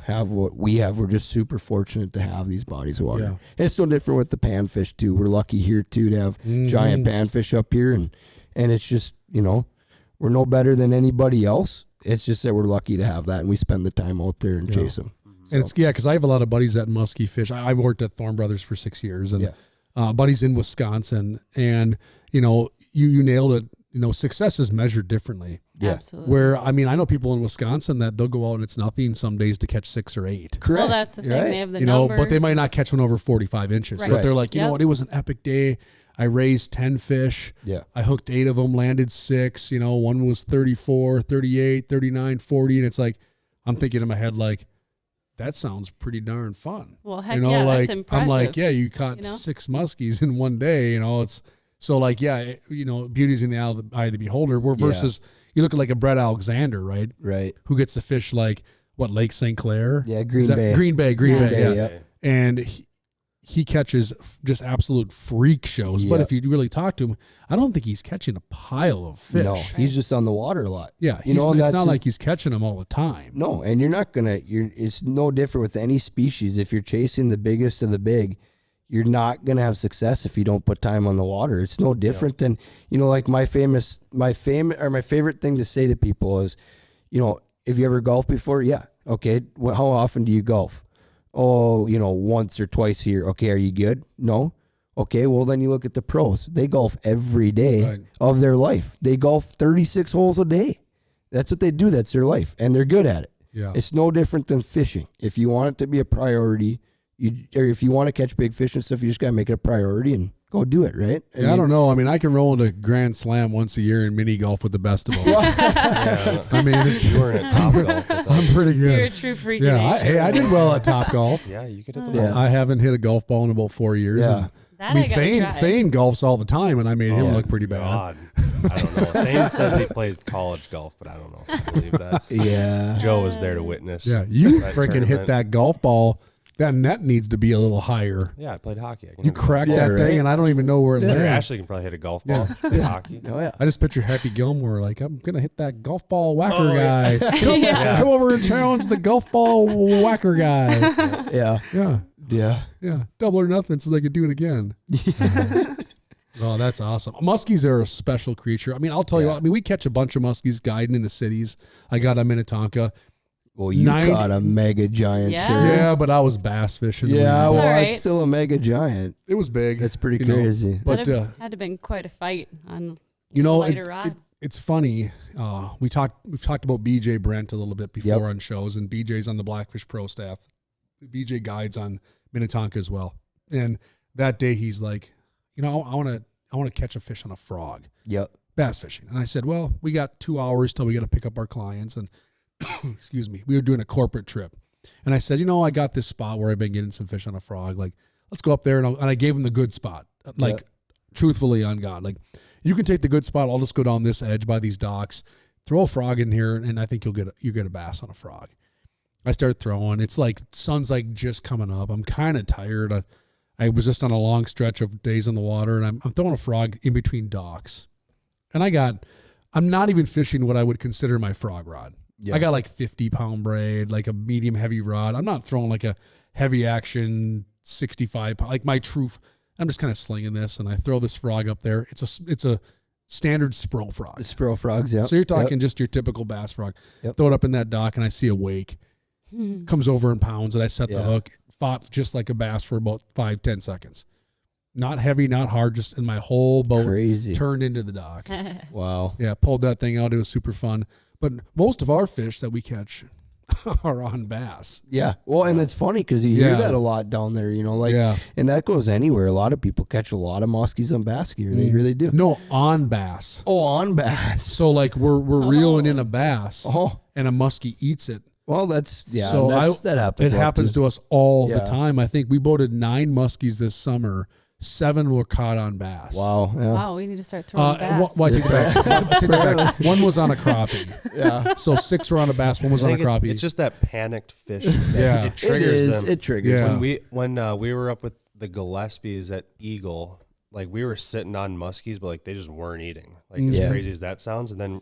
Speaker 3: have what we have. We're just super fortunate to have these bodies of water.
Speaker 1: Yeah.
Speaker 3: And it's no different with the panfish too. We're lucky here too to have giant panfish up here. And it's just, we're no better than anybody else. It's just that we're lucky to have that. And we spend the time out there and
Speaker 1: Yeah.
Speaker 3: chase them.
Speaker 1: And it's because I have a lot of buddies that muskie fish. I worked at Thorn Brothers for 6 years, and
Speaker 3: Yeah.
Speaker 1: buddies in Wisconsin. And you nailed it. Success is measured differently.
Speaker 3: Yeah.
Speaker 4: Absolutely.
Speaker 1: Where, I mean, I know people in Wisconsin that they'll go out and it's nothing some days to catch 6 or 8.
Speaker 3: Correct.
Speaker 4: Well, that's the thing.
Speaker 3: Right.
Speaker 4: They have the
Speaker 1: You know,
Speaker 4: numbers.
Speaker 1: but they might not catch one over 45 inches.
Speaker 4: Right.
Speaker 1: But they're like, you know
Speaker 4: Yep.
Speaker 1: what? It was an epic day. I raised 10 fish.
Speaker 3: Yeah.
Speaker 1: I hooked 8 of them, landed 6. You know, one was 34, 38, 39, 40. And it's like, I'm thinking in my head, like, that sounds pretty darn fun.
Speaker 4: Well, heck
Speaker 1: You know,
Speaker 4: yeah,
Speaker 1: like,
Speaker 4: that's impressive.
Speaker 1: I'm like, yeah, you caught
Speaker 4: you know?
Speaker 1: 6 muskies in one day. You know, it's so like, yeah, you know, beauty's in the eye of the beholder. Where versus you look at like a Brett Alexander, right?
Speaker 3: Right.
Speaker 1: Who gets to fish like what, Lake St. Clair?
Speaker 3: Yeah,
Speaker 1: Is
Speaker 3: Green
Speaker 1: that-
Speaker 3: Bay.
Speaker 1: Green Bay,
Speaker 4: Yeah.
Speaker 1: yeah.
Speaker 3: Yeah.
Speaker 1: And he catches just absolute freak shows. But
Speaker 3: Yeah.
Speaker 1: if you really talk to him, I don't think he's catching a pile of fish.
Speaker 3: No, he's just on the water a lot.
Speaker 1: Yeah,
Speaker 3: You know,
Speaker 1: it's
Speaker 3: that's
Speaker 1: not
Speaker 3: his-
Speaker 1: like he's catching them all the time.
Speaker 3: No, and you're not gonna. It's no different with any species. If you're chasing the biggest of the big, you're not gonna have success if you don't put time on the water. It's no different than, you know, like my favorite thing to say to people is, you know, if you ever golf before, yeah, okay. How often do you golf? Oh, you know, once or twice a year. Okay, are you good? No. Okay, well then you look at the pros. They golf every day
Speaker 1: Right.
Speaker 3: of their life. They golf 36 holes a day. That's what they do. That's their life, and they're good at it.
Speaker 1: Yeah.
Speaker 3: It's no different than fishing. If you want it to be a priority, or if you want to catch big fish and stuff, you just gotta make it a priority and go do it, right?
Speaker 1: Yeah, I don't know. I mean, I can roll into Grand Slam once a year in mini golf with the best of them.
Speaker 2: Yeah,
Speaker 1: I mean, it's,
Speaker 2: you weren't at Top Golf with
Speaker 1: I'm
Speaker 2: us.
Speaker 1: pretty
Speaker 4: You're a
Speaker 1: good.
Speaker 4: true freak.
Speaker 1: Yeah, hey, I did well at Top Golf.
Speaker 2: Yeah, you could hit the
Speaker 3: Yeah.
Speaker 2: ball.
Speaker 1: I haven't hit a golf ball in about 4 years.
Speaker 3: Yeah.
Speaker 1: And,
Speaker 4: That
Speaker 1: I mean,
Speaker 4: I gotta try.
Speaker 1: Thane golfs all the time, and I made him
Speaker 3: Oh,
Speaker 1: look pretty bad.
Speaker 2: God, I don't know. Thane says he plays college golf, but I don't know if I believe that.
Speaker 3: Yeah.
Speaker 2: Joe was there to witness.
Speaker 1: Yeah, you
Speaker 2: that
Speaker 1: freaking hit
Speaker 2: tournament.
Speaker 1: that golf ball. That net needs to be a little higher.
Speaker 2: Yeah, I played hockey. I can
Speaker 1: You
Speaker 2: hit a
Speaker 1: cracked
Speaker 2: golf
Speaker 1: that
Speaker 3: right.
Speaker 1: thing, and I don't even know where it
Speaker 2: ball. Sure,
Speaker 1: landed.
Speaker 2: Ashley can probably hit a golf ball. in hockey.
Speaker 3: Oh yeah.
Speaker 1: I just picture Happy Gilmore like, I'm gonna hit that golf ball whacker
Speaker 2: Oh,
Speaker 1: guy.
Speaker 2: yeah.
Speaker 1: Come over and challenge the golf ball whacker guy.
Speaker 3: Yeah.
Speaker 1: Yeah,
Speaker 3: Yeah.
Speaker 1: yeah, double or nothing, so they could do it again. Oh, that's awesome. Muskies are a special creature. I mean, I'll tell you what. I mean, we catch a bunch of muskies guiding in the cities. I got a Minnetonka.
Speaker 3: Well, you
Speaker 1: 90
Speaker 3: caught a mega giant,
Speaker 4: Yeah.
Speaker 3: sir.
Speaker 1: Yeah, but I was bass fishing.
Speaker 3: Yeah,
Speaker 4: That's
Speaker 3: well,
Speaker 4: all right.
Speaker 3: it's still a mega giant.
Speaker 1: It was big.
Speaker 3: That's pretty
Speaker 1: you know.
Speaker 3: crazy.
Speaker 1: But
Speaker 4: That'd had to have been quite a fight on
Speaker 1: you know,
Speaker 4: lighter rod.
Speaker 1: it's funny. We've talked about BJ Brent a little bit before
Speaker 3: Yep.
Speaker 1: on shows, and BJ's on the Blackfish Pro staff. BJ guides on Minnetonka as well. And that day he's like, you know, I want to catch a fish on a frog,
Speaker 3: Yep.
Speaker 1: bass fishing. And I said, well, we got 2 hours till we got to pick up our clients, and excuse me, we were doing a corporate trip. And I said, you know, I got this spot where I've been getting some fish on a frog. Like, let's go up there, and I gave him the good spot. Like,
Speaker 3: Yep.
Speaker 1: truthfully on God, like, you can take the good spot. I'll just go down this edge by these docks, throw a frog in here, and I think you get a bass on a frog. I start throwing. It's like sun's like just coming up. I'm kind of tired. I was just on a long stretch of days on the water, and I'm throwing a frog in between docks. And I'm not even fishing what I would consider my frog rod.
Speaker 3: Yeah.
Speaker 1: I got like 50-pound braid, like a medium heavy rod. I'm not throwing like a heavy action 65 pound, like my true. I'm just kind of slinging this, and I throw this frog up there. It's a standard Spro frog.
Speaker 3: The Spro frogs, yeah.
Speaker 1: So you're talking just your typical bass frog.
Speaker 3: Yep.
Speaker 1: Throw it up in that dock, and I see a wake. Comes over and pounds it. I set the
Speaker 3: Yeah.
Speaker 1: hook, fought just like a bass for about 5-10 seconds. Not heavy, not hard, just in my whole boat
Speaker 3: Crazy.
Speaker 1: turned into the dock.
Speaker 3: Wow.
Speaker 1: Yeah, pulled that thing out. It was super fun. But most of our fish that we catch are on bass.
Speaker 3: Yeah. Well, and it's funny because you hear
Speaker 1: Yeah.
Speaker 3: that a lot down there, you know, like,
Speaker 1: Yeah.
Speaker 3: and that goes anywhere. A lot of people catch a lot of muskies on bass gear. They really do.
Speaker 1: No, on bass.
Speaker 3: Oh, on bass.
Speaker 1: So like we're reeling in a bass,
Speaker 3: Oh,
Speaker 1: and a muskie eats it.
Speaker 3: well, that happens.
Speaker 1: It
Speaker 3: a lot,
Speaker 1: happens
Speaker 3: too.
Speaker 1: to us all
Speaker 3: Yeah.
Speaker 1: the time. I think we boated 9 muskies this summer. 7 were caught on bass.
Speaker 3: Wow. Yeah.
Speaker 4: Wow, we need to start throwing bass.
Speaker 1: I take it back. I take it back. 1 was on a crappie.
Speaker 3: Yeah.
Speaker 1: So 6 were on a bass. 1 was
Speaker 2: I
Speaker 1: on a
Speaker 2: think
Speaker 1: crappie.
Speaker 2: it's just that panicked fish. That
Speaker 1: Yeah.
Speaker 2: it triggers them.
Speaker 3: It triggers
Speaker 1: Yeah.
Speaker 3: them.
Speaker 2: When we were up with the Gillespies at Eagle, like we were sitting on muskies, but like they just weren't eating. Like as
Speaker 3: Yeah.
Speaker 2: crazy as that sounds, and then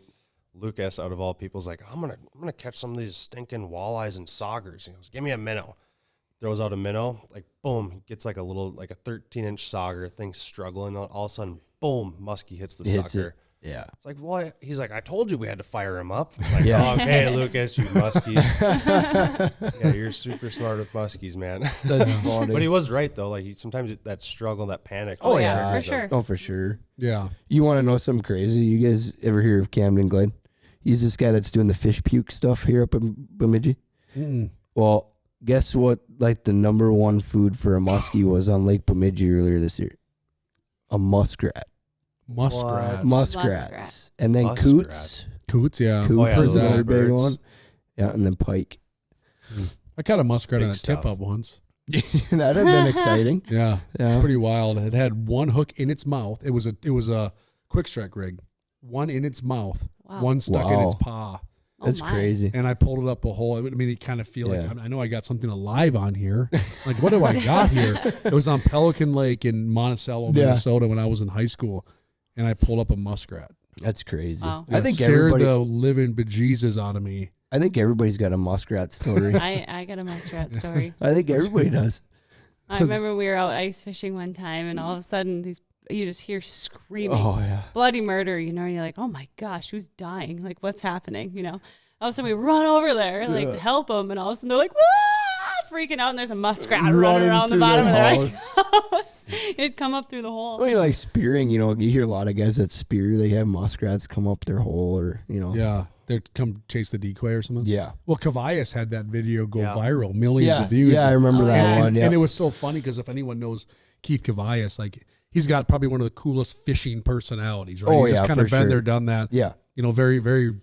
Speaker 2: Lucas, out of all people, is like, I'm gonna catch some of these stinking walleyes and saugers. He goes, give me a minnow. Throws out a minnow, like boom, he gets like a 13-inch sauger. Thing's struggling. All of a sudden, boom, muskie hits the
Speaker 3: Hits
Speaker 2: sucker.
Speaker 3: it. Yeah.
Speaker 2: It's like, well, he's like, I told you we had to fire him up. I'm like,
Speaker 3: Yeah.
Speaker 2: oh, okay, Lucas, you muskie. Yeah, you're super smart with muskies, man.
Speaker 3: That's funny.
Speaker 2: But he was right though. Like sometimes that struggle, that panic.
Speaker 3: Oh,
Speaker 2: just
Speaker 3: yeah.
Speaker 2: triggers
Speaker 4: for
Speaker 2: them.
Speaker 4: sure.
Speaker 3: Oh, for sure.
Speaker 1: yeah.
Speaker 3: You want to know something crazy? You guys ever hear of Camden Glade? He's this guy that's doing the fish puke stuff here up in Bemidji. Well, guess what? Like the number one food for a muskie was on Lake Bemidji earlier this year. A muskrat. Muskrats. And then coots.
Speaker 1: Coots, yeah.
Speaker 3: Coots is
Speaker 2: yeah,
Speaker 3: another big
Speaker 2: birds.
Speaker 3: one. Yeah, and then pike.
Speaker 1: I caught a muskrat
Speaker 2: Big
Speaker 1: on a
Speaker 2: stuff.
Speaker 1: tip up once.
Speaker 3: That'd have been exciting.
Speaker 1: Yeah,
Speaker 3: Yeah.
Speaker 1: it's pretty wild. It had one hook in its mouth. It was a quick strike rig. One in its mouth,
Speaker 4: Wow.
Speaker 1: one stuck in its
Speaker 3: Wow.
Speaker 1: paw.
Speaker 4: Oh
Speaker 3: That's
Speaker 4: my.
Speaker 3: crazy.
Speaker 1: And I pulled it up a hole. I mean, you kind of feel
Speaker 3: Yeah.
Speaker 1: like I know I got something alive on here. Like, what do I got here? It was on Pelican Lake in Monticello,
Speaker 3: Yeah.
Speaker 1: Minnesota, when I was in high school, and I pulled up a muskrat.
Speaker 3: That's crazy.
Speaker 4: Wow.
Speaker 3: I think
Speaker 1: scared
Speaker 3: everybody.
Speaker 1: the living bejesus out of me.
Speaker 3: I think everybody's got a muskrat story.
Speaker 4: I got a muskrat story.
Speaker 3: I think everybody does.
Speaker 4: I remember we were out ice fishing one time, and all of a sudden, you just hear screaming,
Speaker 3: Oh yeah.
Speaker 4: bloody murder, and you're like, oh my gosh, who's dying? Like, what's happening? All of a sudden we run over there, like, to help them, and all of a sudden they're like, wah! Freaking out, and there's a muskrat running around the
Speaker 3: through
Speaker 4: bottom of
Speaker 3: their
Speaker 4: their ice house. It'd come up through the hole.
Speaker 3: Well, like spearing, you hear a lot of guys that spear, they have muskrats come up their hole or,
Speaker 1: Yeah, they come chase the decoy or something.
Speaker 3: Yeah.
Speaker 1: Well, Cavias had that video go
Speaker 2: Yeah.
Speaker 1: viral, millions
Speaker 3: Yeah,
Speaker 1: of views.
Speaker 3: yeah, I remember
Speaker 4: Oh,
Speaker 3: that
Speaker 4: yeah.
Speaker 3: one. Yeah.
Speaker 1: And it was so funny because if anyone knows Keith Cavias, like he's got probably one of the coolest fishing personalities, right?
Speaker 3: Oh,
Speaker 1: He's
Speaker 3: yeah,
Speaker 1: just kind of
Speaker 3: for
Speaker 1: been
Speaker 3: sure.
Speaker 1: there, done that.
Speaker 3: Yeah.
Speaker 1: Very, very,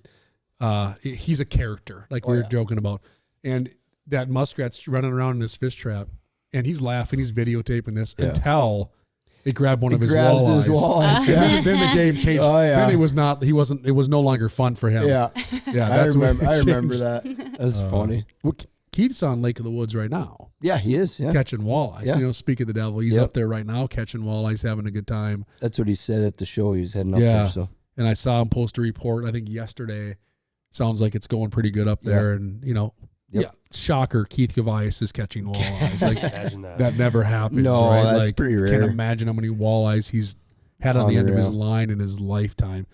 Speaker 1: he's a character, like we were
Speaker 3: yeah.
Speaker 1: joking about. And that muskrat's running around in his fish trap, and he's laughing, he's videotaping this until it grabbed one of his
Speaker 3: grabs
Speaker 1: walleyes.
Speaker 3: his walleyes.
Speaker 1: And then the game changed.
Speaker 3: Oh, yeah.
Speaker 1: Then it was no longer fun for him.
Speaker 3: Yeah.
Speaker 1: Yeah,
Speaker 3: I
Speaker 1: that's when
Speaker 3: remember,
Speaker 1: it
Speaker 3: I remember
Speaker 1: changed.
Speaker 3: that. That's funny.
Speaker 1: Well, Keith's on Lake of the Woods right now,
Speaker 3: Yeah, he is. Yeah.
Speaker 1: catching walleyes.
Speaker 3: Yeah.
Speaker 1: Speak of the devil, he's
Speaker 3: Yep.
Speaker 1: up there right now catching walleyes, having a good time.
Speaker 3: That's what he said at the show. He was heading up
Speaker 1: Yeah.
Speaker 3: there. So
Speaker 1: And I saw him post a report, I think yesterday. Sounds like it's going pretty good up there. And,
Speaker 3: Yep.
Speaker 1: yeah, shocker, Keith Cavias is catching walleyes. Like,
Speaker 2: Imagine that.
Speaker 1: that never happens,
Speaker 3: No,
Speaker 1: right?
Speaker 3: that's
Speaker 1: Like,
Speaker 3: pretty
Speaker 1: Can't
Speaker 3: rare.
Speaker 1: imagine how many walleyes he's had on the end of his
Speaker 3: Unreal.
Speaker 1: line in his lifetime.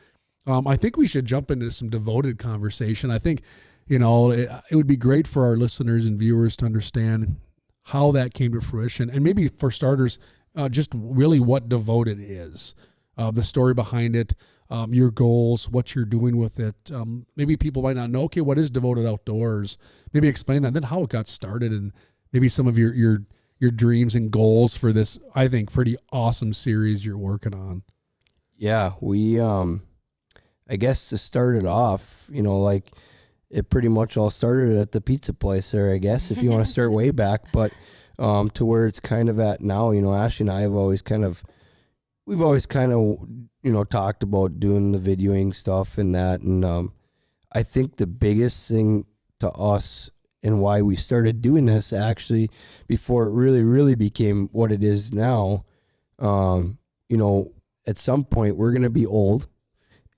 Speaker 1: I think we should jump into some devoted conversation. I think, it would be great for our listeners and viewers to understand how that came to fruition. And maybe for starters, just really what devoted is, the story behind it, your goals, what you're doing with it. Maybe people might not know, okay, what is Devoted Outdoors? Maybe explain that, then how it got started, and maybe some of your dreams and goals for this, I think, pretty awesome series you're working on.
Speaker 3: yeah, we, I guess to start it off, like it pretty much all started at the pizza place there, I guess, if you want to start way back, but to where it's kind of at now, Ashley and I have always we've always kind of, talked about doing the videoing stuff and that. And I think the biggest thing to us and why we started doing this actually before it really, really became what it is now, at some point we're going to be old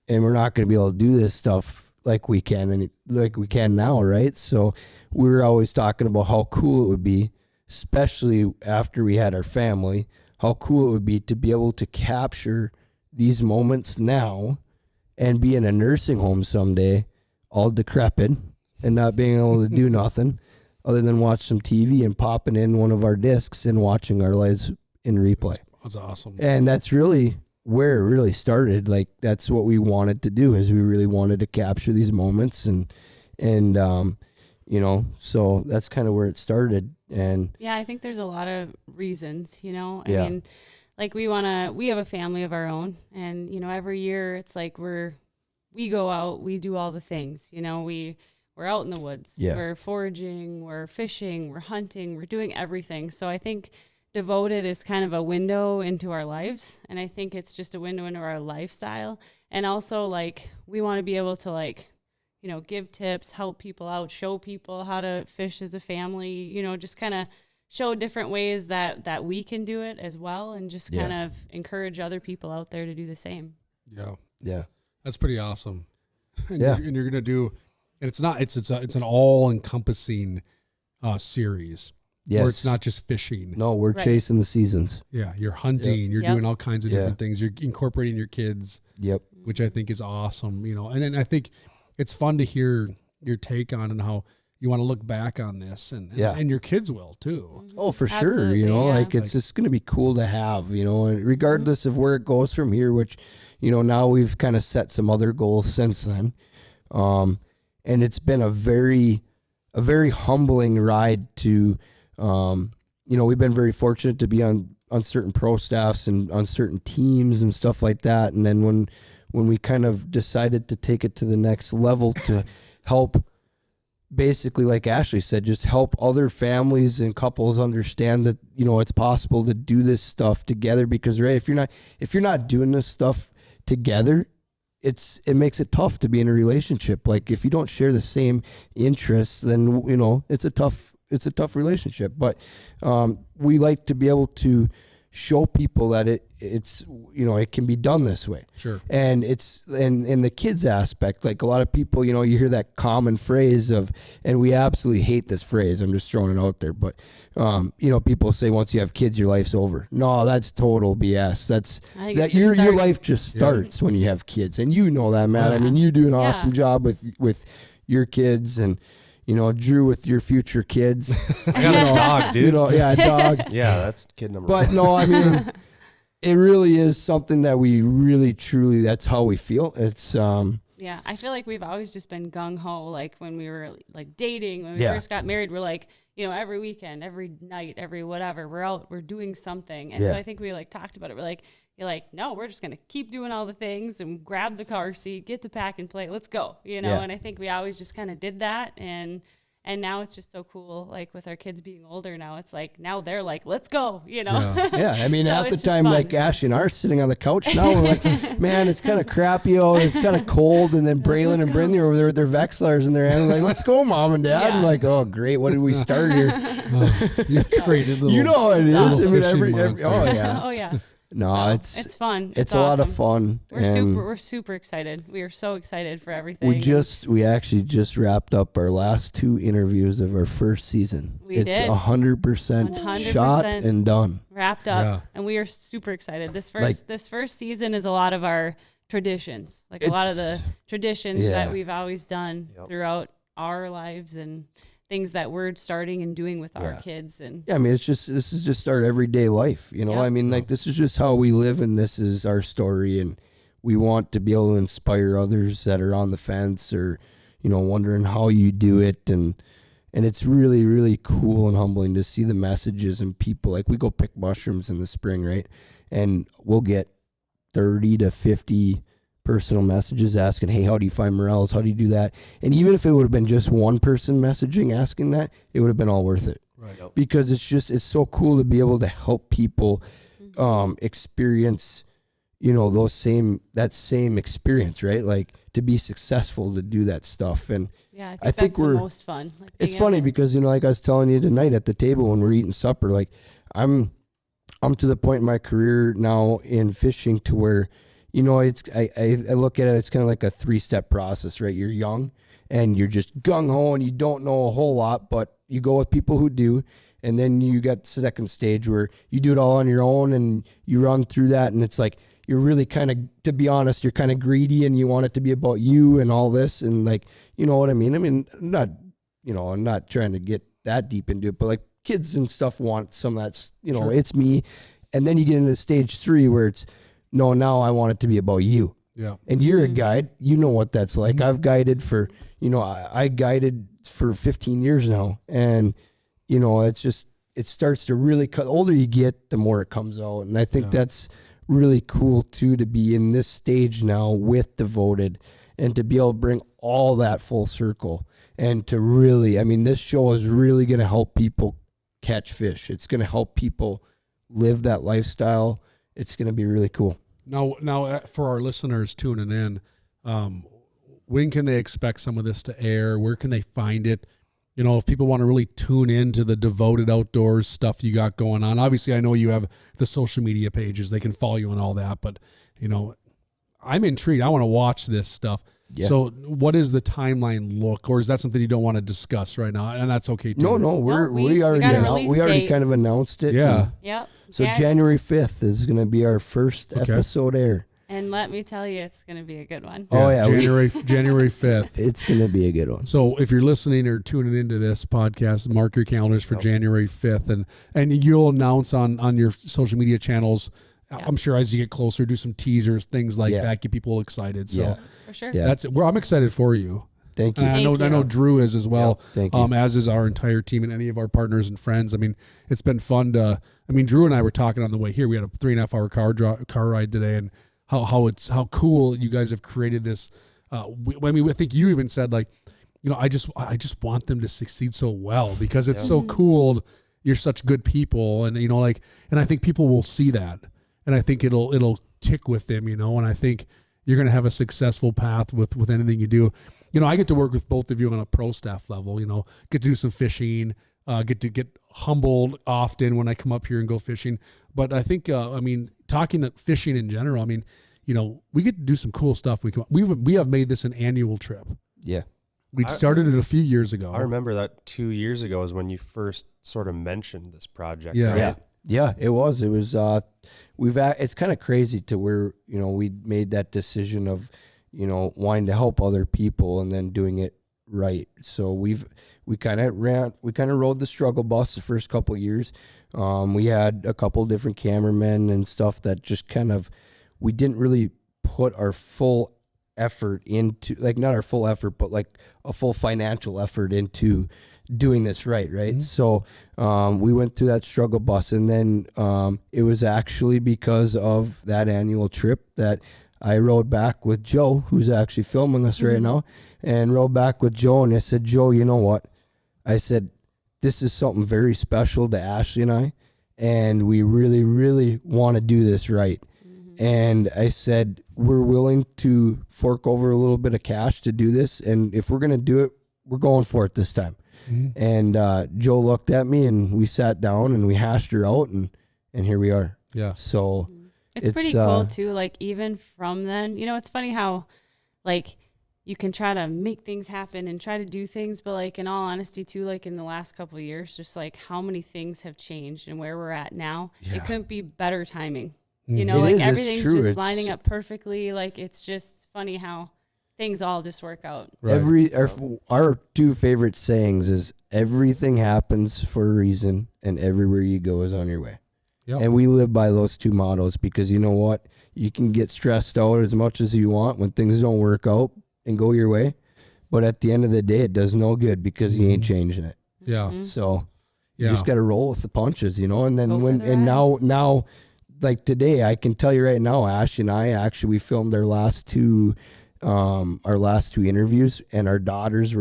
Speaker 3: and we're not going to be able to do this stuff like we can now, right? So we were always talking about how cool it would be, especially after we had our family, how cool it would be to be able to capture these moments now and be in a nursing home someday, all decrepit and not being able to do nothing other than watch some TV and popping in one of our discs and watching our lives in replay.
Speaker 1: That's awesome.
Speaker 3: And that's really where it really started. Like, that's what we wanted to do, is we really wanted to capture these moments and so that's kind of where it started. And
Speaker 4: Yeah, I think there's a lot of reasons, I
Speaker 3: Yeah.
Speaker 4: mean, like we have a family of our own, and, every year it's like we go out, we do all the things, we're out in the woods,
Speaker 3: Yeah.
Speaker 4: we're foraging, we're fishing, we're hunting, we're doing everything. So I think Devoted is kind of a window into our lives, and I think it's just a window into our lifestyle. And also, like, we want to be able to, give tips, help people out, show people how to fish as a family, just kind of show different ways that we can do it as well, and just kind of encourage other people out there to do the same.
Speaker 1: Yeah.
Speaker 3: yeah,
Speaker 1: That's pretty awesome. And
Speaker 3: Yeah.
Speaker 1: you're going to do, and it's an all encompassing series.
Speaker 3: yes.
Speaker 1: Where it's not just fishing.
Speaker 3: No, we're
Speaker 4: Right.
Speaker 3: chasing the seasons.
Speaker 1: Yeah, you're hunting, you're
Speaker 4: Yep.
Speaker 1: doing all kinds of
Speaker 3: Yeah.
Speaker 1: different things. You're incorporating your kids,
Speaker 3: Yep.
Speaker 1: which I think is awesome, And then I think it's fun to hear your take on and how you want to look back on this, and
Speaker 3: Yeah.
Speaker 1: and your kids will too.
Speaker 3: Oh, for sure.
Speaker 4: Absolutely, yeah.
Speaker 3: Like it's just going to be cool to have, and regardless of where it goes from here, which, now we've kind of set some other goals since then. And it's been a very humbling ride to, we've been very fortunate to be on certain pro staffs and on certain teams and stuff like that. And then when we kind of decided to take it to the next level to help, basically, like Ashley said, just help other families and couples understand that, it's possible to do this stuff together, because if you're not doing this stuff together, it makes it tough to be in a relationship. Like, if you don't share the same interests, then, it's a tough relationship. But we like to be able to show people that it's it can be done this way.
Speaker 1: Sure.
Speaker 3: And it's in the kids aspect, like a lot of people, you hear that common phrase of, and we absolutely hate this phrase, I'm just throwing it out there, but people say once you have kids your life's over. No, that's total BS. Your life just starts when you have kids, and that, Matt. I mean, you do an awesome job with your kids, and Drew with your future kids.
Speaker 2: I got a dog, dude.
Speaker 3: A dog.
Speaker 2: Yeah, that's kid number
Speaker 3: one. But no, I mean, it really is something that we really, truly, that's how we feel. It's,
Speaker 4: yeah, I feel like we've always just been gung-ho, like when we were like dating, when we first got married, we're like, every weekend, every night, every whatever, we're out, we're doing something. And so I think we like talked about it. We're like, no, we're just going to keep doing all the things and grab the car seat, get the pack and play, let's go, and I think we always just kind of did that. And now it's just so cool, like with our kids being older now, it's like, now they're like, let's go,
Speaker 3: Yeah, I mean,
Speaker 4: so
Speaker 3: at the time, like Ashley and I are sitting on the couch now, we're like, man, it's kind of crappy out, it's kind of cold, and then Braylon and Brindley are over there with their Vexlars in their hand, like, let's go, Mom and Dad. I'm like, oh, great, what did we start here?
Speaker 1: You created little,
Speaker 3: how it is. I mean, every
Speaker 1: oh
Speaker 3: yeah.
Speaker 4: Oh, yeah.
Speaker 3: No,
Speaker 4: so it's fun.
Speaker 3: It's a
Speaker 4: awesome.
Speaker 3: lot of fun.
Speaker 4: We're super excited. We are so excited for everything.
Speaker 3: We actually just wrapped up our last 2 interviews of our first season. It's 100% shot and done.
Speaker 4: Wrapped up, and we are super excited. This first season is a lot of our traditions, like a lot of the traditions that we've always done throughout our lives and things that we're starting and doing with our kids. And
Speaker 3: I mean, this is just our everyday life, I mean, like, this is just how we live, and this is our story, and we want to be able to inspire others that are on the fence or wondering how you do it. And it's really, really cool and humbling to see the messages and people. Like, we go pick mushrooms in the spring, right, and we'll get 30 to 50 personal messages asking, hey, how do you find morels? How do you do that? And even if it would have been just one person messaging asking that, it would have been all worth it.
Speaker 1: Right.
Speaker 3: Because it's so cool to be able to help people experience, that same experience, right? Like, to be successful, to do that stuff. And
Speaker 4: yeah, I think we're the most fun. Like,
Speaker 3: it's funny because, like I was telling you tonight at the table when we're eating supper, like, I'm to the point in my career now in fishing to where, it's I look at it, it's kind of like a 3-step process, right? You're young and you're just gung-ho and you don't know a whole lot, but you go with people who do. And then you got the second stage where you do it all on your own and you run through that. And it's like, you're really kind of, to be honest, you're kind of greedy and you want it to be about you and all this. And like, you know what I mean? I mean, I'm not trying to get that deep into it, but like, kids and stuff want some of that's,
Speaker 1: Sure.
Speaker 3: It's me. And then you get into stage 3 where it's, no, now I want it to be about you.
Speaker 1: Yeah.
Speaker 3: And you're a guide. You know what that's like. I've guided for, I guided for 15 years now. And, it's just, it starts to really cut. The older you get, the more it comes out. And I think that's really cool too, to be in this stage now with Devoted and to be able to bring all that full circle and to really, I mean, this show is really going to help people catch fish. It's going to help people live that lifestyle. It's going to be really cool.
Speaker 1: Now, for our listeners tuning in, when can they expect some of this to air? Where can they find it? If people want to really tune in to the Devoted Outdoors stuff you got going on. Obviously, I know you have the social media pages. They can follow you and all that. But, I'm intrigued. I want to watch this stuff. Yeah. So what is the timeline look? Or is that something you don't want to discuss right now? And that's okay, too.
Speaker 3: No, we already kind of announced it.
Speaker 1: Yeah.
Speaker 4: Yep.
Speaker 3: So January 5th is going to be our first episode air.
Speaker 4: And let me tell you, it's going to be a good one.
Speaker 3: Oh, yeah.
Speaker 1: January 5th.
Speaker 3: It's going to be a good one.
Speaker 1: So if you're listening or tuning into this podcast, mark your calendars for January 5th. And you'll announce on your social media channels I'm sure as you get closer, do some teasers, things like
Speaker 3: Yeah.
Speaker 1: that, get people excited. So
Speaker 3: Yeah.
Speaker 4: For sure.
Speaker 3: Yeah.
Speaker 1: that's it. I'm excited for you.
Speaker 3: Thank you.
Speaker 1: And I
Speaker 4: Thank
Speaker 1: know
Speaker 4: you.
Speaker 1: Drew is as well.
Speaker 3: Thank you.
Speaker 1: As is our entire team and any of our partners and friends. I mean, it's been fun to. I mean, Drew and I were talking on the way here. We had a 3.5 hour car ride today, and how cool you guys have created this. I think you even said like, I just want them to succeed so well because it's so cool. You're such good people, and and I think people will see that, and I think it'll tick with them, and I think you're going to have a successful path with anything you do. I get to work with both of you on a pro staff level, get to do some fishing, get to get humbled often when I come up here and go fishing. But I think, talking to fishing in general, we get to do some cool stuff. We have made this an annual trip.
Speaker 3: Yeah.
Speaker 1: We started it a few years ago.
Speaker 2: I remember that 2 years ago is when you first sort of mentioned this project.
Speaker 1: Yeah.
Speaker 2: Right?
Speaker 3: Yeah. Yeah, it was. It's kind of crazy to where, we made that decision of, wanting to help other people and then doing it right. So we kind of rode the struggle bus the first couple of years. We had a couple different cameramen and stuff that just we didn't really put our full effort into, like, not our full effort, but like a full financial effort into doing this right.
Speaker 1: Mm-hmm.
Speaker 3: So we went through that struggle bus, and then it was actually because of that annual trip that I rode back with Joe, who's actually filming us right now, and rode back with Joe, and I said, Joe, you know what? I said, this is something very special to Ashley and I, and we really, really want to do this right. And I said, we're willing to fork over a little bit of cash to do this, and if we're going to do it, we're going for it this time.
Speaker 1: Mm-hmm.
Speaker 3: And Joe looked at me, and we sat down and we hashed her out, and here we are.
Speaker 1: Yeah.
Speaker 3: So
Speaker 4: It's pretty cool too. Like even from then, it's funny how like you can try to make things happen and try to do things, but like in all honesty too, like in the last couple of years, just like how many things have changed and where we're at now, it couldn't be better timing.
Speaker 3: It
Speaker 4: Like
Speaker 3: is, it's
Speaker 4: everything's
Speaker 3: true.
Speaker 4: just lining up perfectly. Like it's just funny how things all just work out.
Speaker 1: Right.
Speaker 3: Our two favorite sayings is everything happens for a reason, and everywhere you go is on your way.
Speaker 1: Yep.
Speaker 3: And we live by those two mottos because you know what? You can get stressed out as much as you want when things don't work out and go your way. But at the end of the day, it does no good because you ain't changing it.
Speaker 1: Yeah.
Speaker 3: So you
Speaker 1: Yeah.
Speaker 3: just got to roll with the punches, and then
Speaker 4: Go for the ride.
Speaker 3: now, like today, I can tell you right now, Ash and I we filmed our last two interviews, and our daughters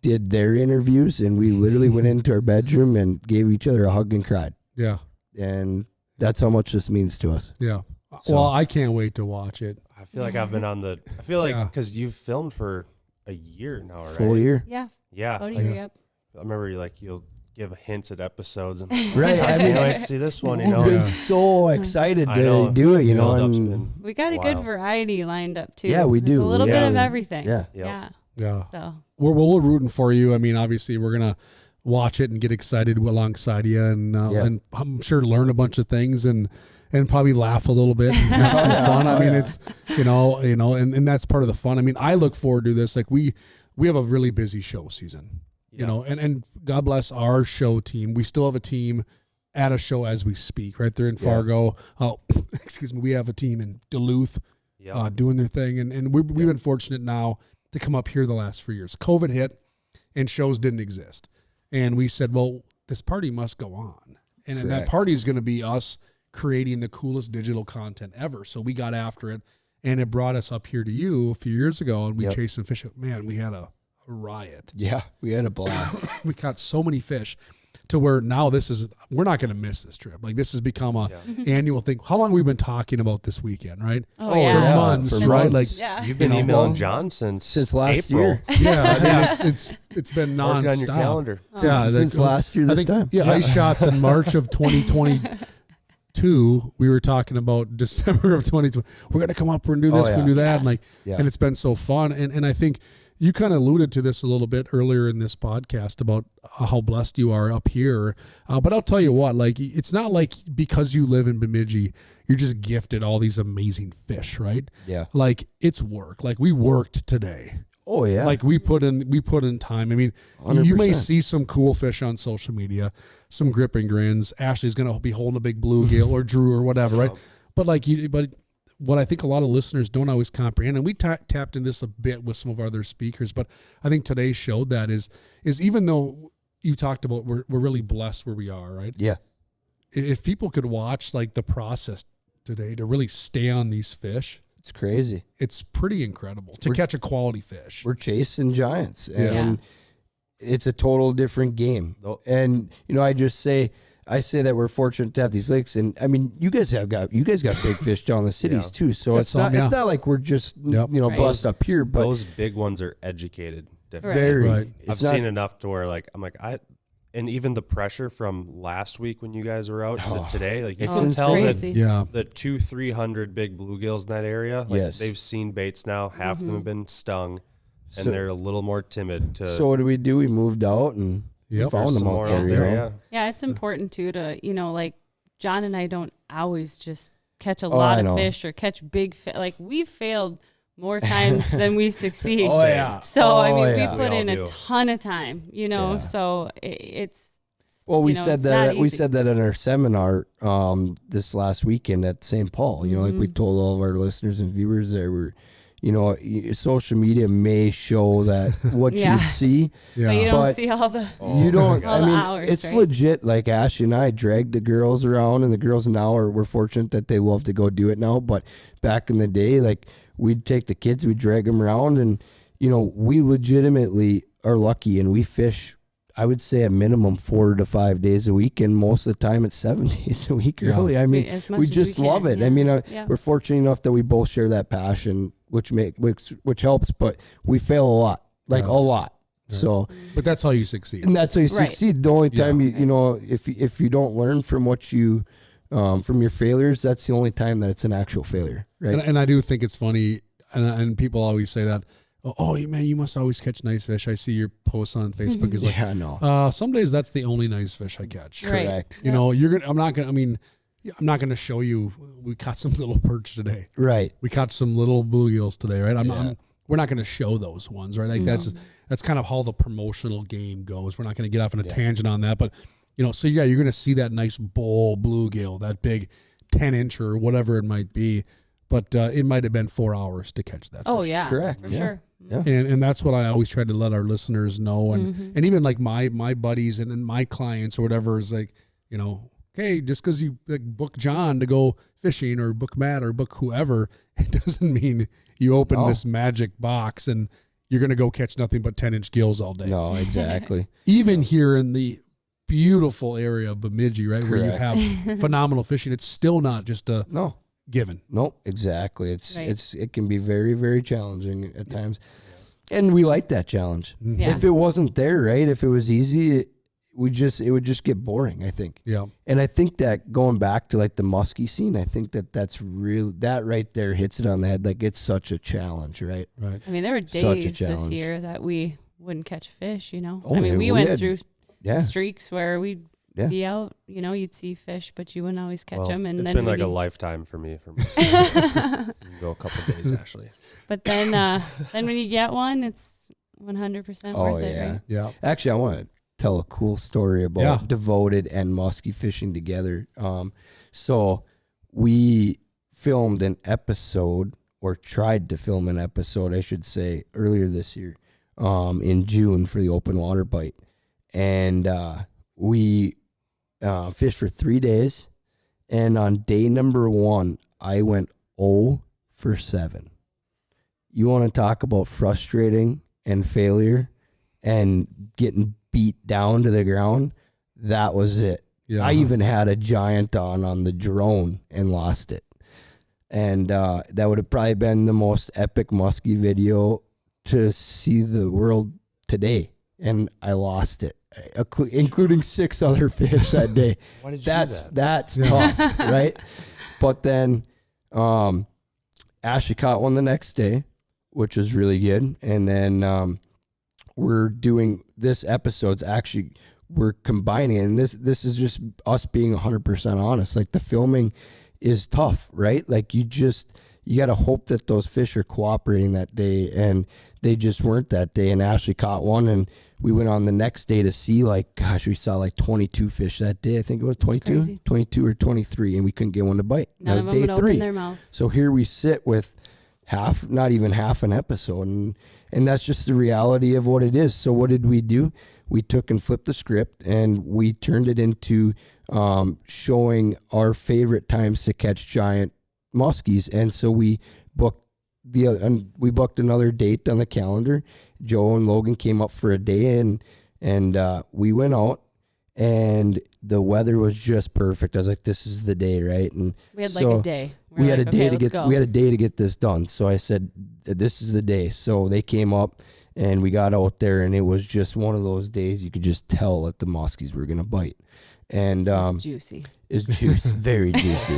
Speaker 3: did their interviews, and we literally went into our bedroom and gave each other a hug and cried.
Speaker 1: Yeah.
Speaker 3: And that's how much this means to us.
Speaker 1: Yeah.
Speaker 3: So-
Speaker 1: Well, I can't wait to watch it.
Speaker 2: I feel like I've been I feel like
Speaker 1: Yeah.
Speaker 2: because you've filmed for a year now, right?
Speaker 3: Full year.
Speaker 4: Yeah.
Speaker 2: Yeah.
Speaker 4: About a
Speaker 2: like,
Speaker 4: year, yep.
Speaker 2: I remember you'll give hints at episodes. And
Speaker 3: Right. I
Speaker 2: I
Speaker 3: mean,
Speaker 2: can't wait to see this one,
Speaker 3: we've
Speaker 2: you know.
Speaker 3: been
Speaker 1: Yeah.
Speaker 3: so excited
Speaker 2: I
Speaker 3: to
Speaker 2: know.
Speaker 3: do it,
Speaker 2: Build-up's
Speaker 3: and
Speaker 2: been
Speaker 4: We got a good
Speaker 2: wild.
Speaker 4: variety lined up too.
Speaker 3: Yeah, we
Speaker 4: There's
Speaker 3: do.
Speaker 4: a little
Speaker 3: Yeah.
Speaker 4: bit of everything.
Speaker 3: Yeah.
Speaker 2: Yep.
Speaker 4: Yeah.
Speaker 1: Yeah.
Speaker 4: So
Speaker 1: We're rooting for you. I mean, obviously, we're gonna watch it and get excited alongside you, and I'm sure learn a bunch of things and probably laugh a little bit and have some fun. I mean, it's and that's part of the fun. I mean, I look forward to this. Like we have a really busy show season, and God bless our show team. We still have a team at a show as we speak. Right there in Fargo. Oh, excuse me. We have a team in Duluth.
Speaker 2: Yep.
Speaker 1: Doing their thing. And we've been fortunate now to come up here the last 4 years. COVID hit and shows didn't exist. And we said, well, this party must go on. And that
Speaker 3: Correct.
Speaker 1: party is going to be us creating the coolest digital content ever. So we got after it, and it brought us up here to you a few years ago, and we chased some fish. Man, we had a riot.
Speaker 3: Yeah, we had a blast.
Speaker 1: We caught so many fish to where now we're not going to miss this trip. Like this has become a annual thing. How long have we been talking about this weekend, right?
Speaker 4: Oh,
Speaker 1: For
Speaker 4: yeah.
Speaker 1: months,
Speaker 3: For
Speaker 1: right?
Speaker 3: months.
Speaker 1: Like,
Speaker 4: Yeah.
Speaker 2: You've been
Speaker 1: You know,
Speaker 2: emailing
Speaker 1: well,
Speaker 2: John since
Speaker 3: last
Speaker 2: April.
Speaker 3: year.
Speaker 1: yeah, I mean, it's been
Speaker 2: Mark
Speaker 1: nonstop.
Speaker 2: it on your calendar.
Speaker 3: Since last year, this time.
Speaker 1: Yeah, ice shots in March of 2022. We were talking about December of 2020. We're gonna come up and do this,
Speaker 3: Oh,
Speaker 1: we're
Speaker 3: yeah.
Speaker 1: gonna do that, and
Speaker 3: Yeah.
Speaker 1: and it's been so fun. And I think you kind of alluded to this a little bit earlier in this podcast about how blessed you are up here. But I'll tell you what, like it's not like because you live in Bemidji, you're just gifted all these amazing fish, right?
Speaker 3: Yeah.
Speaker 1: Like it's work. Like we worked today.
Speaker 3: Oh yeah.
Speaker 1: Like we put in time. I mean, you may
Speaker 3: 100%.
Speaker 1: see some cool fish on social media, some grip and grins. Ashley's going to be holding a big bluegill or Drew or whatever, right? But what I think a lot of listeners don't always comprehend, and we tapped in this a bit with some of our other speakers, but I think today showed that is even though you talked about we're really blessed where we are, right?
Speaker 3: Yeah.
Speaker 1: If people could watch like the process today to really stay on these fish,
Speaker 3: It's crazy.
Speaker 1: it's pretty incredible to catch a quality fish.
Speaker 3: We're chasing giants,
Speaker 1: Yeah.
Speaker 3: and it's a total different game.
Speaker 2: Oh.
Speaker 3: And I say that we're fortunate to have these lakes, and I mean, you guys got big fish down in the cities too. So
Speaker 1: Got
Speaker 3: it's
Speaker 1: some,
Speaker 3: not like we're just
Speaker 1: Yep.
Speaker 4: Right.
Speaker 3: bust up here, but
Speaker 2: Those big ones are educated different.
Speaker 3: very.
Speaker 1: Right.
Speaker 3: It's
Speaker 2: I've
Speaker 3: not,
Speaker 2: seen enough to where like I'm like and even the pressure from last week when you guys were out to today, like you
Speaker 3: It's
Speaker 2: can tell that
Speaker 4: crazy.
Speaker 1: Yeah.
Speaker 2: the 200-300 big bluegills in that area, like
Speaker 3: Yes.
Speaker 2: they've seen baits now. Half of them have been stung, and
Speaker 3: So-
Speaker 2: they're a little more timid to
Speaker 3: So what do? We moved out and we
Speaker 1: Yep.
Speaker 3: found
Speaker 2: some
Speaker 3: them
Speaker 2: more
Speaker 3: out there.
Speaker 2: out
Speaker 3: you
Speaker 2: there.
Speaker 3: know?
Speaker 2: Yeah.
Speaker 4: Yeah, it's important too to, like John and I don't always just catch a
Speaker 3: Oh,
Speaker 4: lot
Speaker 3: I
Speaker 4: of
Speaker 3: know.
Speaker 4: fish or catch big fish. Like we've failed more times than we succeed.
Speaker 3: Oh, yeah.
Speaker 4: So I mean,
Speaker 3: Oh,
Speaker 4: we
Speaker 3: yeah.
Speaker 4: put
Speaker 2: We all
Speaker 4: in
Speaker 2: do.
Speaker 4: a ton of time,
Speaker 3: Yeah.
Speaker 4: so it's,
Speaker 3: Well, we
Speaker 4: you know,
Speaker 3: said
Speaker 4: it's
Speaker 3: that
Speaker 4: not
Speaker 3: we
Speaker 4: easy.
Speaker 3: said that in our seminar this last weekend at St. Paul. You know, like we told all of our listeners and viewers there were, social media may show that what
Speaker 4: Yeah.
Speaker 3: you see.
Speaker 4: but you
Speaker 1: Yeah.
Speaker 4: don't
Speaker 3: But
Speaker 4: see all the,
Speaker 3: You don't.
Speaker 4: All
Speaker 3: I
Speaker 4: the
Speaker 3: mean,
Speaker 4: hours,
Speaker 3: it's
Speaker 4: right?
Speaker 3: legit. Like Ashley and I dragged the girls around, and the girls now we're fortunate that they love to go do it now. But back in the day, like we'd take the kids, we'd drag them around, and we legitimately are lucky, and we fish. I would say a minimum 4 to 5 days a week, and most of the time it's 7 days a week.
Speaker 1: Yeah.
Speaker 3: Really, I mean,
Speaker 4: as much
Speaker 3: we
Speaker 4: as
Speaker 3: just
Speaker 4: we
Speaker 3: love
Speaker 4: can,
Speaker 3: it.
Speaker 4: yeah.
Speaker 3: I mean,
Speaker 4: Yeah.
Speaker 3: we're fortunate enough that we both share that passion, which helps. But we fail a lot, like
Speaker 1: Yeah.
Speaker 3: a lot.
Speaker 1: Yeah.
Speaker 3: So.
Speaker 1: But that's how you succeed.
Speaker 3: And that's how you
Speaker 4: Right.
Speaker 3: succeed. The only time
Speaker 1: Yeah.
Speaker 3: if you don't learn from what you from your failures, that's the only time that it's an actual failure, right?
Speaker 1: And I do think it's funny, and people always say that, oh, man, you must always catch nice fish. I see your posts on Facebook. Is like,
Speaker 3: yeah, no,
Speaker 1: some days that's the only nice fish I catch.
Speaker 4: Right.
Speaker 3: correct,
Speaker 1: You know, I'm not gonna show you. We caught some little perch today.
Speaker 3: right?
Speaker 1: We caught some little bluegills today, right? We're not gonna show those ones, right? Like that's kind of how the promotional game goes. We're not gonna get off on a tangent on that, but so yeah, you're gonna see that nice bull bluegill, that big 10-inch or whatever it might be, but it might have been 4 hours to catch that.
Speaker 4: oh
Speaker 1: fish.
Speaker 4: yeah,
Speaker 3: Correct,
Speaker 4: for
Speaker 3: yeah.
Speaker 4: sure.
Speaker 3: Yeah.
Speaker 1: And that's what I always try to let our listeners know, and even like my buddies and my clients or whatever is like, okay, just because you like book John to go fishing or book Matt or book whoever, it doesn't mean you open
Speaker 3: No.
Speaker 1: this magic box and you're gonna go catch nothing but 10-inch gills all day.
Speaker 3: No, exactly.
Speaker 1: Even here in the beautiful area of Bemidji, right, where you
Speaker 3: Correct.
Speaker 1: have phenomenal fishing, it's still not just a
Speaker 3: No,
Speaker 1: given.
Speaker 3: exactly. It's
Speaker 4: Right.
Speaker 3: it can be very, very challenging at times, and we like that challenge.
Speaker 4: Yeah.
Speaker 3: If it wasn't there, right? If it was easy, it would just get boring, I think.
Speaker 1: Yeah.
Speaker 3: And I think that going back to like the Muskie scene, I think that's real. That right there hits it on the head. Like it's such a challenge, right?
Speaker 1: Right.
Speaker 4: I mean, there were
Speaker 3: Such a
Speaker 4: days this
Speaker 3: challenge.
Speaker 4: year that we wouldn't catch a fish,
Speaker 3: Oh,
Speaker 4: I mean,
Speaker 3: yeah,
Speaker 4: we
Speaker 3: we
Speaker 4: went
Speaker 3: had-
Speaker 4: through
Speaker 3: Yeah.
Speaker 4: streaks where we'd
Speaker 3: Yeah.
Speaker 4: be out, you'd see fish, but you wouldn't always catch
Speaker 2: Well,
Speaker 4: them. And
Speaker 2: it's
Speaker 4: then
Speaker 2: been like
Speaker 4: when
Speaker 2: a
Speaker 4: you-
Speaker 2: lifetime for me. You can go a couple days, Ashley.
Speaker 4: But then when you get one, it's 100%
Speaker 3: Oh
Speaker 4: worth it,
Speaker 3: yeah.
Speaker 4: right?
Speaker 1: Yeah.
Speaker 3: Actually, I want to tell a cool story about
Speaker 1: Yeah.
Speaker 3: Devoted and Muskie fishing together. So we filmed an episode, or tried to film an episode, I should say, earlier this year, in June for the open water bite, and we fished for 3 days, and on day number 1, I went 0 for 7. You want to talk about frustrating and failure and getting beat down to the ground? That was it.
Speaker 1: Yeah.
Speaker 3: I even had a giant on the drone and lost it. And that would have probably been the most epic muskie video to see the world today. And I lost it, including 6 other fish that day.
Speaker 2: Why did you
Speaker 3: That's
Speaker 2: do that?
Speaker 3: that's tough, right? But then Ashley caught one the next day, which was really good. And then we're doing this episode's actually, we're combining it. And this is just us being 100% honest. Like the filming is tough, right? Like you you got to hope that those fish are cooperating that day, and they just weren't that day. And Ashley caught one, and we went on the next day to see, like, gosh, we saw like 22 fish that day. I think it was 22 or 23, and we couldn't get one to bite.
Speaker 4: None
Speaker 3: that was
Speaker 4: of them
Speaker 3: day
Speaker 4: would
Speaker 3: 3.
Speaker 4: open their mouths.
Speaker 3: So here we sit with not even half an episode, and that's just the reality of what it is. So what did we do? We took and flipped the script, and we turned it into showing our favorite times to catch giant muskies. And so we booked another date on the calendar. Joe and Logan came up for a day, and we went out, and the weather was just perfect. I was like, this is the day, right? And
Speaker 4: we had like a day.
Speaker 3: We had a day to get this done. So I said, this is the day. So they came up, and we got out there, and it was just one of those days you could just tell that the muskies were going to bite. And
Speaker 4: it's juicy.
Speaker 3: It's very juicy.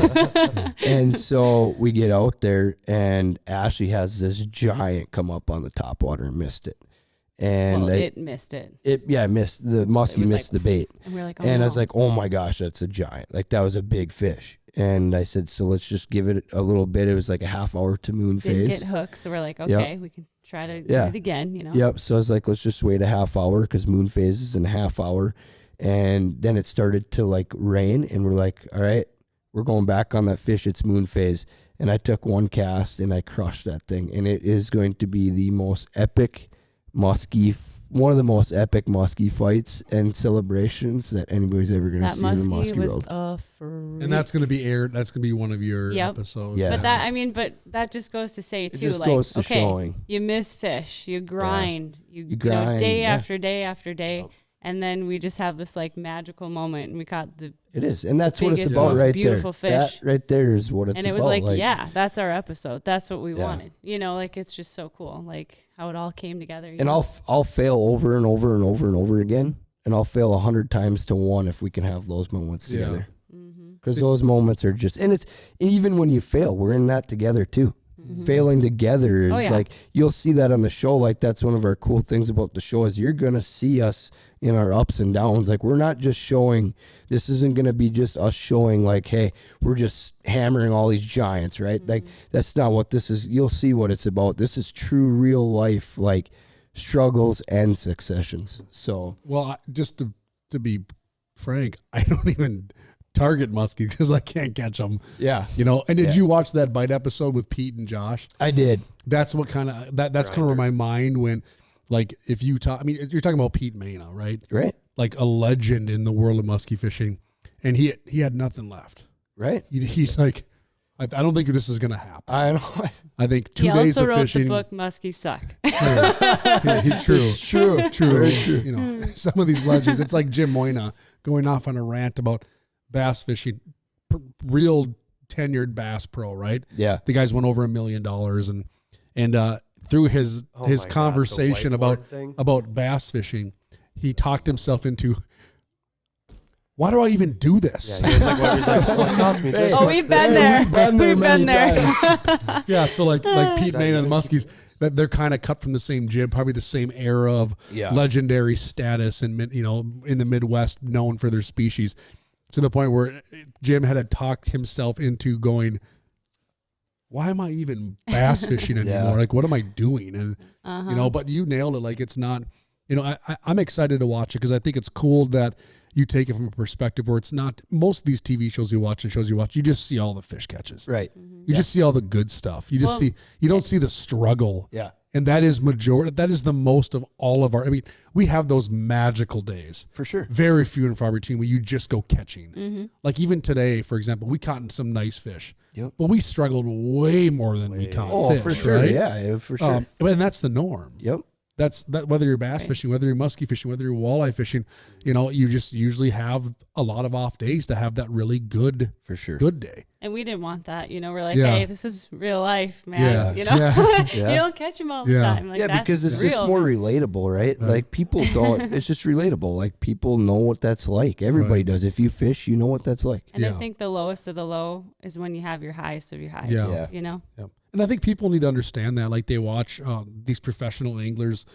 Speaker 3: And so we get out there, and Ashley has this giant come up on the topwater and missed it. And
Speaker 4: it missed it.
Speaker 3: Missed the muskie, missed the bait.
Speaker 4: And we're like,
Speaker 3: I was like, oh my gosh, that's a giant. Like, that was a big fish. And I said, so let's just give it a little bit. It was like a half hour to moon phase.
Speaker 4: Didn't get hooked, so we're like, okay, we can try to get it again, you know?
Speaker 3: Yep. So I was like, let's just wait a half hour, because moon phase is in a half hour. And then it started to like rain, and we're like, all right, we're going back on that fish. It's moon phase. And I took one cast, and I crushed that thing. And it is going to be the most epic one of the most epic muskie fights and celebrations that anybody's ever going to see in the muskie world.
Speaker 1: And that's going to be aired. That's going to be one of your episodes.
Speaker 3: Yeah.
Speaker 4: But that just goes to say too,
Speaker 3: just
Speaker 4: like,
Speaker 3: goes to showing.
Speaker 4: You miss fish, you grind, you
Speaker 3: grind,
Speaker 4: day after day after day. And then we just have this like magical moment, and we caught
Speaker 3: it is, and that's what it's
Speaker 4: biggest,
Speaker 3: about,
Speaker 4: most
Speaker 3: right
Speaker 4: beautiful
Speaker 3: there.
Speaker 4: fish.
Speaker 3: That right there is what it's about.
Speaker 4: And it was like, that's our episode. That's what we wanted. You know, like, it's just so cool, like how it all came together.
Speaker 3: And I'll fail over and over and over and over again, and I'll fail 100 times to 1 if we can have those moments together. Because those moments are just, and even when you fail, we're in that together too. Failing together is like, you'll see that on the show. Like, that's one of our cool things about the show, is you're gonna see us in our ups and downs. Like, we're not just showing, this isn't gonna be just us showing like, hey, we're just hammering all these giants, right? Like, that's not what this is. You'll see what it's about. This is true real life, like, struggles and successions. So,
Speaker 1: well, just to be frank, I don't even target muskies because I can't catch them.
Speaker 3: Yeah.
Speaker 1: You know, and did you watch that bite episode with Pete and Josh?
Speaker 3: I did.
Speaker 1: That's what kind of, that's kind of where my mind went. Like, if you talk, I mean, you're talking about Pete Mena, right?
Speaker 3: Right.
Speaker 1: Like a legend in the world of muskie fishing. And he had nothing left.
Speaker 3: Right.
Speaker 1: He's like, I don't think this is going to happen.
Speaker 3: I know.
Speaker 1: I think 2 days of fishing.
Speaker 4: He also wrote the book Muskies Suck.
Speaker 1: True. Very true. You know, some of these legends, it's like Jim Moyna going off on a rant about bass fishing, real tenured bass pro, right?
Speaker 3: Yeah.
Speaker 1: The guy's won over $1 million, and through his conversation about bass fishing, he talked himself into, why do I even do this?
Speaker 2: Yeah, he's like, what cost me this?
Speaker 4: Oh, we've been there. We've been there.
Speaker 1: Yeah, so like Pete Mena and the Muskies, that they're kind of cut from the same jib, probably the same era of legendary status, and in the Midwest, known for their species, to the point where Jim had to talk himself into going, why am I even bass fishing anymore? Like, what am I doing? And but you nailed it. Like, it's not, I'm excited to watch it because I think it's cool that you take it from a perspective where it's not, most of these TV shows you watch and shows you watch, you just see all the fish catches.
Speaker 3: Right.
Speaker 1: You just see all the good stuff. You just you don't see the struggle.
Speaker 3: Yeah.
Speaker 1: And that is the most of all of our, I mean, we have those magical days.
Speaker 3: For sure.
Speaker 1: Very few and far between where you just go catching. Like even today, for example, we caught some nice fish.
Speaker 3: Yep.
Speaker 1: But we struggled way more than we caught fish.
Speaker 3: For sure.
Speaker 1: Right?
Speaker 3: Yeah, for sure.
Speaker 1: And that's the norm.
Speaker 3: Yep.
Speaker 1: That's whether you're bass fishing, whether you're muskie fishing, whether you're walleye fishing, you just usually have a lot of off days to have that really good,
Speaker 3: for sure,
Speaker 1: good day.
Speaker 4: And we didn't want that, we're like, hey, this is real life, man. You don't catch them all the time. Like,
Speaker 3: because it's
Speaker 4: real.
Speaker 3: just more relatable, right? Like, people don't, it's just relatable. Like, people know what that's like. Everybody does. If you fish, you know what that's like.
Speaker 4: And I think the lowest of the low is when you have your highest of your highs,
Speaker 1: Yeah. And I think people need to understand that. Like, they watch these professional anglers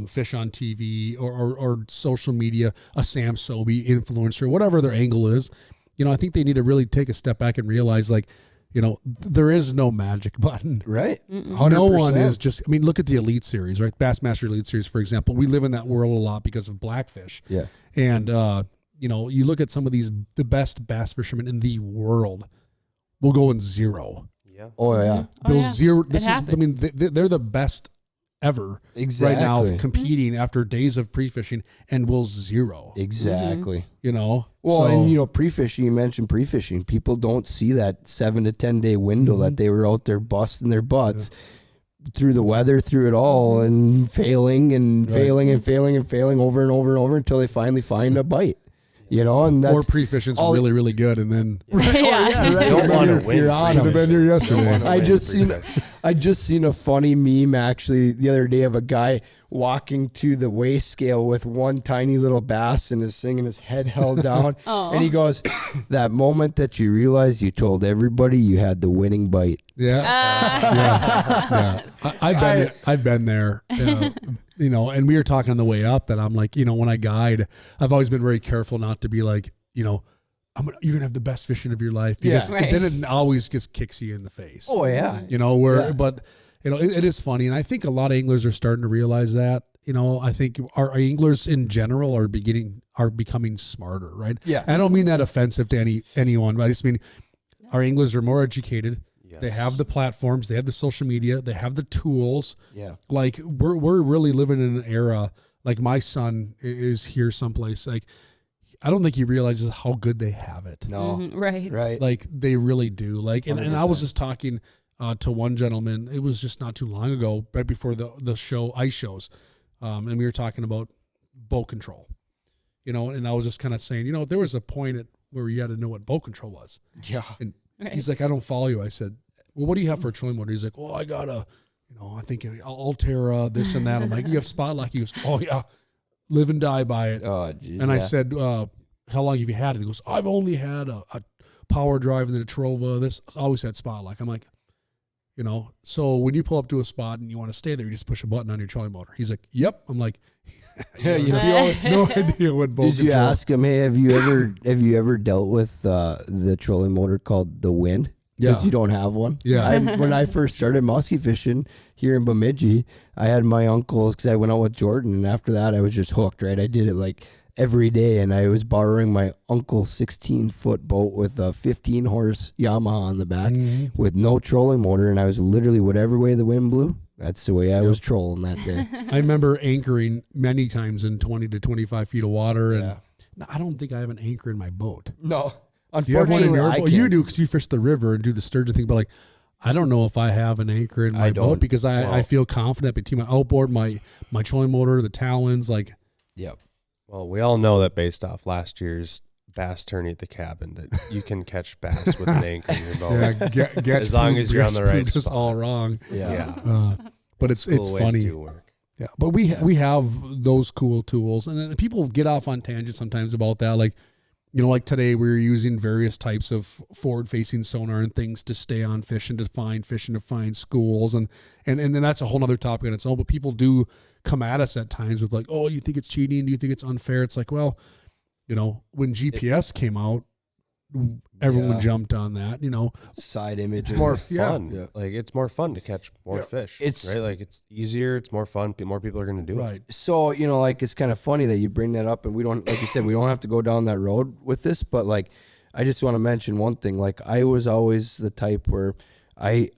Speaker 1: fish on TV or social media, a Sam Sobey influencer, whatever their angle is. I think they need to really take a step back and realize, like, there is no magic button.
Speaker 3: Right.
Speaker 1: 100%. No one is just, look at the Elite Series, right? Bassmaster Elite Series, for example. We live in that world a lot because of blackfish.
Speaker 3: Yeah.
Speaker 1: And, you look at some of the best bass fishermen in the world will go in zero.
Speaker 2: Yeah.
Speaker 3: Oh, yeah.
Speaker 1: Those zero,
Speaker 4: It happens.
Speaker 1: they're the best ever
Speaker 3: Exactly.
Speaker 1: right now competing after days of pre-fishing and will zero.
Speaker 3: Exactly.
Speaker 1: Well,
Speaker 3: and pre-fishing, you mentioned pre-fishing. People don't see that 7 to 10 day window that they were out there busting their butts through the weather, through it all, and failing and failing and failing and failing over and over and over until they finally find a bite. And that's
Speaker 1: or pre-fishing's really, really good, and then
Speaker 3: right.
Speaker 2: You don't want to win.
Speaker 3: You're on
Speaker 1: should have been here yesterday.
Speaker 3: I just seen a funny meme actually the other day of a guy walking to the weigh scale with one tiny little bass and his thing and his head held down. And he goes, that moment that you realize you told everybody you had the winning bite.
Speaker 1: Yeah. I've been there. And we were talking on the way up that I'm like, when I guide, I've always been very careful not to be like, you're gonna have the best fishing of your life, because then it always just kicks you in the face.
Speaker 3: Oh yeah.
Speaker 1: But it is funny, and I think a lot of anglers are starting to realize that. I think our anglers in general are becoming smarter, right?
Speaker 3: Yeah.
Speaker 1: I don't mean that offensive to anyone, but I just mean our anglers are more educated.
Speaker 2: Yes.
Speaker 1: They have the platforms, they have the social media, they have the tools.
Speaker 3: Yeah.
Speaker 1: Like we're really living in an era. Like my son is here someplace. Like I don't think he realizes how good they have it.
Speaker 3: No.
Speaker 4: Right.
Speaker 1: Like they really do. Like and I was
Speaker 3: 100%.
Speaker 1: just talking to one gentleman. It was just not too long ago, right before the show, ice shows, and we were talking about bow control. And I was just kind of saying, there was a point where you had to know what bow control was.
Speaker 3: Yeah.
Speaker 1: And he's like, I don't follow you. I said, well, what do you have for a trolling motor? He's like, oh, I got I think Altera, this and that. I'm like, you have spot lock? He goes, oh yeah, live and die by it.
Speaker 3: Oh, geez,
Speaker 1: and I said, how long have you had it? He goes, I've only had a power drive and then a Trova. This always had spot lock. I'm like, so when you pull up to a spot and you want to stay there, you just push a button on your trolling motor. He's like, yep. I'm like,
Speaker 3: you
Speaker 1: no idea what bow
Speaker 3: Did you
Speaker 1: control.
Speaker 3: ask him, hey, have you ever dealt with the trolling motor called the Wind? Because you don't have one.
Speaker 1: Yeah.
Speaker 3: When I first started muskie fishing here in Bemidji, I had my uncles, because I went out with Jordan, and after that I was just hooked, right? I did it like every day, and I was borrowing my uncle's 16-foot boat with a 15-horse Yamaha on the back with no trolling motor, and I was literally whatever way the wind blew, that's the way I was trolling that day.
Speaker 1: I remember anchoring many times in 20 to 25 feet of water, and I don't think I have an anchor in my boat.
Speaker 3: No.
Speaker 1: You have one in
Speaker 3: Unfortunately,
Speaker 1: your
Speaker 3: I
Speaker 1: boat?
Speaker 3: can't.
Speaker 1: You do, because you fish the river and do the sturgeon thing, but like, I don't know if I have an anchor in my boat, because I feel confident between my outboard, my trolling motor, the talons, like.
Speaker 3: Yep.
Speaker 2: Well, we all know that based off last year's bass tourney at the cabin that you can catch bass with an anchor in your boat.
Speaker 1: Get
Speaker 2: As long as you're on the right
Speaker 1: Just
Speaker 2: spot.
Speaker 1: all wrong.
Speaker 3: Yeah.
Speaker 1: But it's
Speaker 2: Cool ways
Speaker 1: funny.
Speaker 2: to work.
Speaker 1: Yeah, but we have those cool tools, and then people get off on tangents sometimes about that. Like, like today we were using various types of forward-facing sonar and things to stay on fish and to find fish and to find schools, and then that's a whole other topic on its own. But people do come at us at times with like, oh, do you think it's cheating? Do you think it's unfair? It's like, well, when GPS came out, everyone jumped on that.
Speaker 3: Side image.
Speaker 2: It's more fun.
Speaker 3: Yeah.
Speaker 2: Like it's more fun to catch more fish.
Speaker 3: It's-
Speaker 2: right. Like it's easier. It's more fun. More people are going to do it.
Speaker 1: Right.
Speaker 3: So, like, it's kind of funny that you bring that up, and we don't, like you said, we don't have to go down that road with this, but like, I just want to mention one thing. Like, I was always the type where I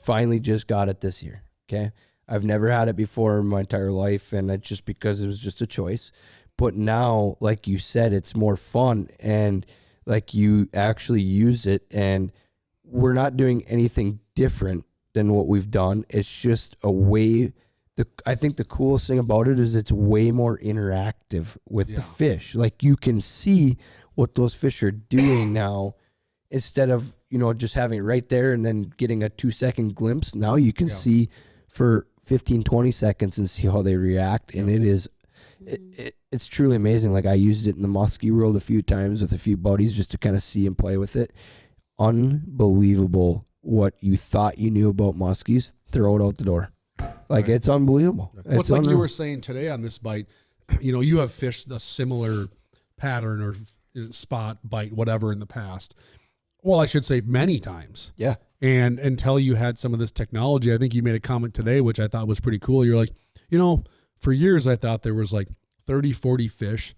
Speaker 3: finally just got it this year. Okay. I've never had it before in my entire life, and it's just because it was just a choice. But now, like you said, it's more fun, and like you actually use it, and we're not doing anything different than what we've done. It's just a way. I think the coolest thing about it is it's way more interactive with the fish. Like you can see what those fish are doing now, instead of just having it right there and then getting a 2-second glimpse. Now you can see for 15-20 seconds and see how they react, and it is. It's truly amazing. Like I used it in the muskie world a few times with a few buddies just to kind of see and play with it. Unbelievable what you thought you knew about muskies. Throw it out the door. Like it's unbelievable.
Speaker 1: Well, it's like
Speaker 3: unreal.
Speaker 1: you were saying today on this bite, you have fished a similar pattern or spot, bite, whatever in the past. Well, I should say many times.
Speaker 3: Yeah.
Speaker 1: And until you had some of this technology, I think you made a comment today, which I thought was pretty cool. You're like, for years I thought there was like 30, 40 fish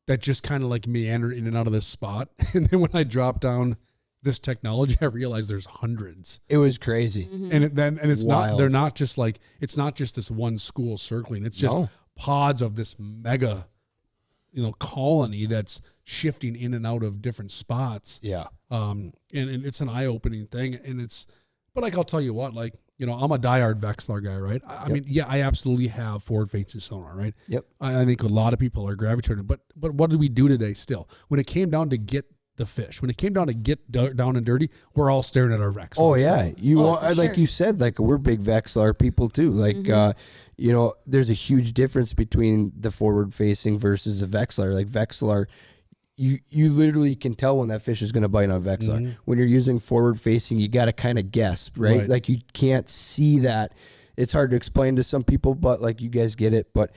Speaker 1: that just kind of like meander in and out of this spot. And then when I dropped down this technology, I realized there's hundreds.
Speaker 3: It was crazy.
Speaker 1: And it's
Speaker 3: Wild.
Speaker 1: not, they're not just like, it's not just this one school circling. It's just pods of this mega, colony that's shifting in and out of different spots.
Speaker 3: Yeah.
Speaker 1: And it's an eye-opening thing. But like, I'll tell you what, like, I'm a diehard Vexilar guy, right? I mean, yeah, I absolutely have forward-facing sonar, right?
Speaker 3: Yep.
Speaker 1: I think a lot of people are gravitating. But what did we do today still? When it came down to get the fish, when it came down to get down and dirty, we're all staring at our Vexilar.
Speaker 3: Oh, yeah. Like
Speaker 4: sure.
Speaker 3: you said, like we're big Vexilar people too. Like, there's a huge difference between the forward-facing versus the Vexilar. Like Vexilar, you literally can tell when that fish is going to bite on a Vexilar. When you're using forward facing, you got to kind of guess, right? Like you can't see that. It's hard to explain to some people, but like you guys get it. But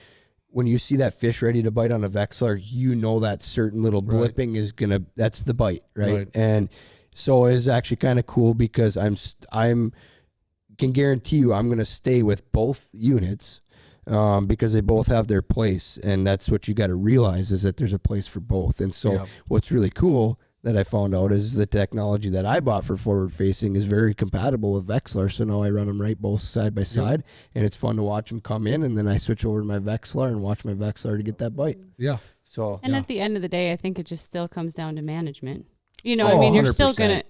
Speaker 3: when you see that fish ready to bite on a Vexilar, that certain little blipping is that's the bite, right? And so it's actually kind of cool because I'm can guarantee you I'm going to stay with both units. Because they both have their place, and that's what you got to realize is that there's a place for both. And so what's really cool that I found out is the technology that I bought for forward facing is very compatible with Vexilar. So now I run them both side by side, and it's fun to watch them come in, and then I switch over to my Vexilar and watch my Vexilar to get that bite.
Speaker 1: Yeah.
Speaker 3: So
Speaker 4: at the end of the day, I think it just still comes down to management. You're still
Speaker 3: 100%.
Speaker 4: gonna.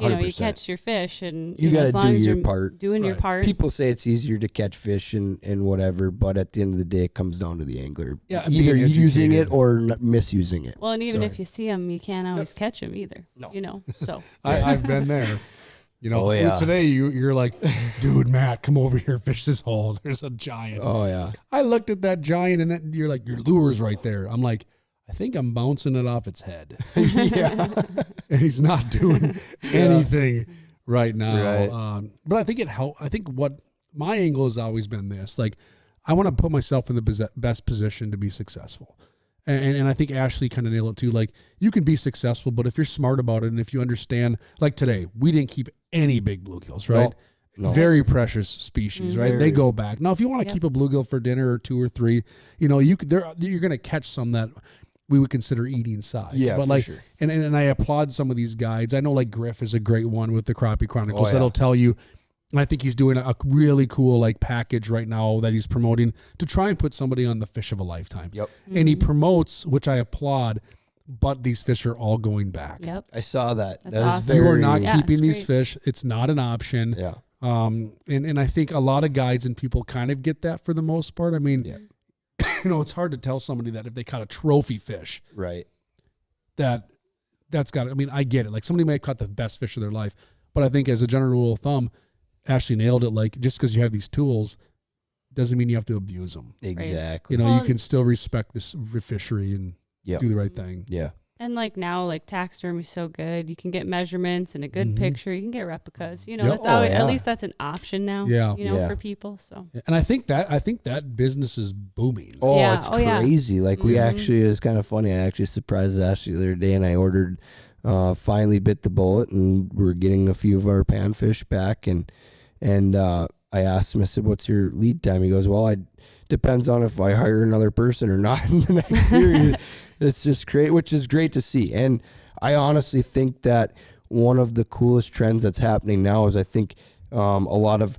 Speaker 4: You
Speaker 3: 100%.
Speaker 4: catch your fish, and
Speaker 3: you got to
Speaker 4: as long
Speaker 3: do
Speaker 4: as
Speaker 3: your
Speaker 4: you're
Speaker 3: part.
Speaker 4: doing your part.
Speaker 3: People say it's easier to catch fish and whatever, but at the end of the day, it comes down to the angler.
Speaker 1: Yeah,
Speaker 3: either
Speaker 1: being
Speaker 3: using
Speaker 1: educated.
Speaker 3: it or misusing it.
Speaker 4: Well, and even if you see them, you can't always catch them either.
Speaker 3: No.
Speaker 4: So
Speaker 1: I've been there. Today you're like, dude, Matt, come over here, fish this hole. There's a giant.
Speaker 3: Oh yeah.
Speaker 1: I looked at that giant, and then you're like, your lure's right there. I'm like, I think I'm bouncing it off its head.
Speaker 3: Yeah.
Speaker 1: And he's not doing anything right now.
Speaker 3: Right.
Speaker 1: But I think it helped. I think what my angle has always been this, like, I want to put myself in the best position to be successful. And I think Ashley kind of nailed it too. Like, you can be successful, but if you're smart about it and if you understand, like today, we didn't keep any big bluegills, right?
Speaker 3: No.
Speaker 1: Very precious species, right? They go back. Now, if you want to keep a bluegill for dinner or 2 or 3, you're going to catch some that we would consider eating size.
Speaker 3: Yeah,
Speaker 1: but
Speaker 3: for
Speaker 1: like,
Speaker 3: sure.
Speaker 1: and I applaud some of these guides. I know like Griff is a great one with the Crappie Chronicles.
Speaker 3: Oh, yeah.
Speaker 1: That'll tell you. And I think he's doing a really cool like package right now that he's promoting to try and put somebody on the fish of a lifetime.
Speaker 3: Yep.
Speaker 1: And he promotes, which I applaud, but these fish are all going back.
Speaker 4: Yep.
Speaker 3: I saw that.
Speaker 4: That's
Speaker 3: That was
Speaker 4: awesome.
Speaker 1: You are not
Speaker 4: Yeah,
Speaker 1: keeping
Speaker 4: it's
Speaker 1: these
Speaker 4: great.
Speaker 1: fish. It's not an option.
Speaker 3: Yeah.
Speaker 1: And I think a lot of guides and people kind of get that for the most part. I mean, it's hard to tell somebody that if they caught a trophy fish,
Speaker 3: Right.
Speaker 1: that's got, I mean, I get it. Like, somebody may have caught the best fish of their life, but I think as a general rule of thumb, Ashley nailed it. Like, just because you have these tools doesn't mean you have to abuse them.
Speaker 3: Exactly.
Speaker 1: You can still respect this fishery and do the right thing.
Speaker 3: Yeah.
Speaker 4: And like now, like taxidermy is so good. You can get measurements and a good picture. You can get replicas.
Speaker 1: Yep.
Speaker 4: That's at least that's an option now.
Speaker 1: Yeah.
Speaker 4: For people. So.
Speaker 1: And I think that business is booming.
Speaker 3: Oh,
Speaker 4: Yeah.
Speaker 3: it's
Speaker 4: Oh, yeah.
Speaker 3: crazy. Like we actually, it's kind of funny. I actually surprised Ashley the other day and I ordered, finally bit the bullet and we're getting a few of our panfish back. And I asked him, I said, what's your lead time? He goes, well, it depends on if I hire another person or not in the next year. It's just great, which is great to see. And I honestly think that one of the coolest trends that's happening now is I think a lot of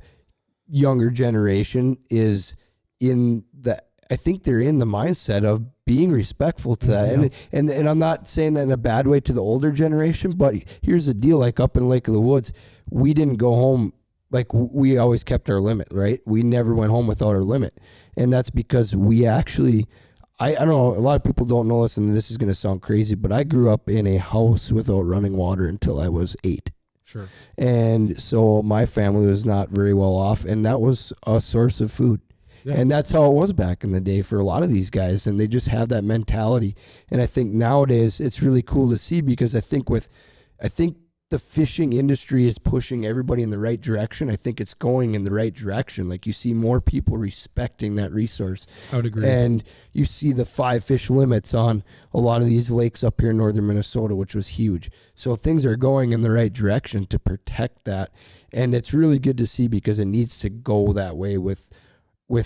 Speaker 3: younger generation is I think they're in the mindset of being respectful to that. And I'm not saying that in a bad way to the older generation, but here's the deal. Like up in Lake of the Woods, we didn't go home. Like we always kept our limit, right? We never went home without our limit. And that's because we actually, I don't know, a lot of people don't know this, and this is going to sound crazy, but I grew up in a house without running water until I was 8.
Speaker 1: Sure.
Speaker 3: And so my family was not very well off, and that was a source of food. Yeah. And that's how it was back in the day for a lot of these guys, and they just have that mentality. And I think nowadays it's really cool to see because I think the fishing industry is pushing everybody in the right direction. I think it's going in the right direction. Like you see more people respecting that resource.
Speaker 1: I would agree.
Speaker 3: And you see the 5 fish limits on a lot of these lakes up here in northern Minnesota, which was huge. So things are going in the right direction to protect that. And it's really good to see because it needs to go that way with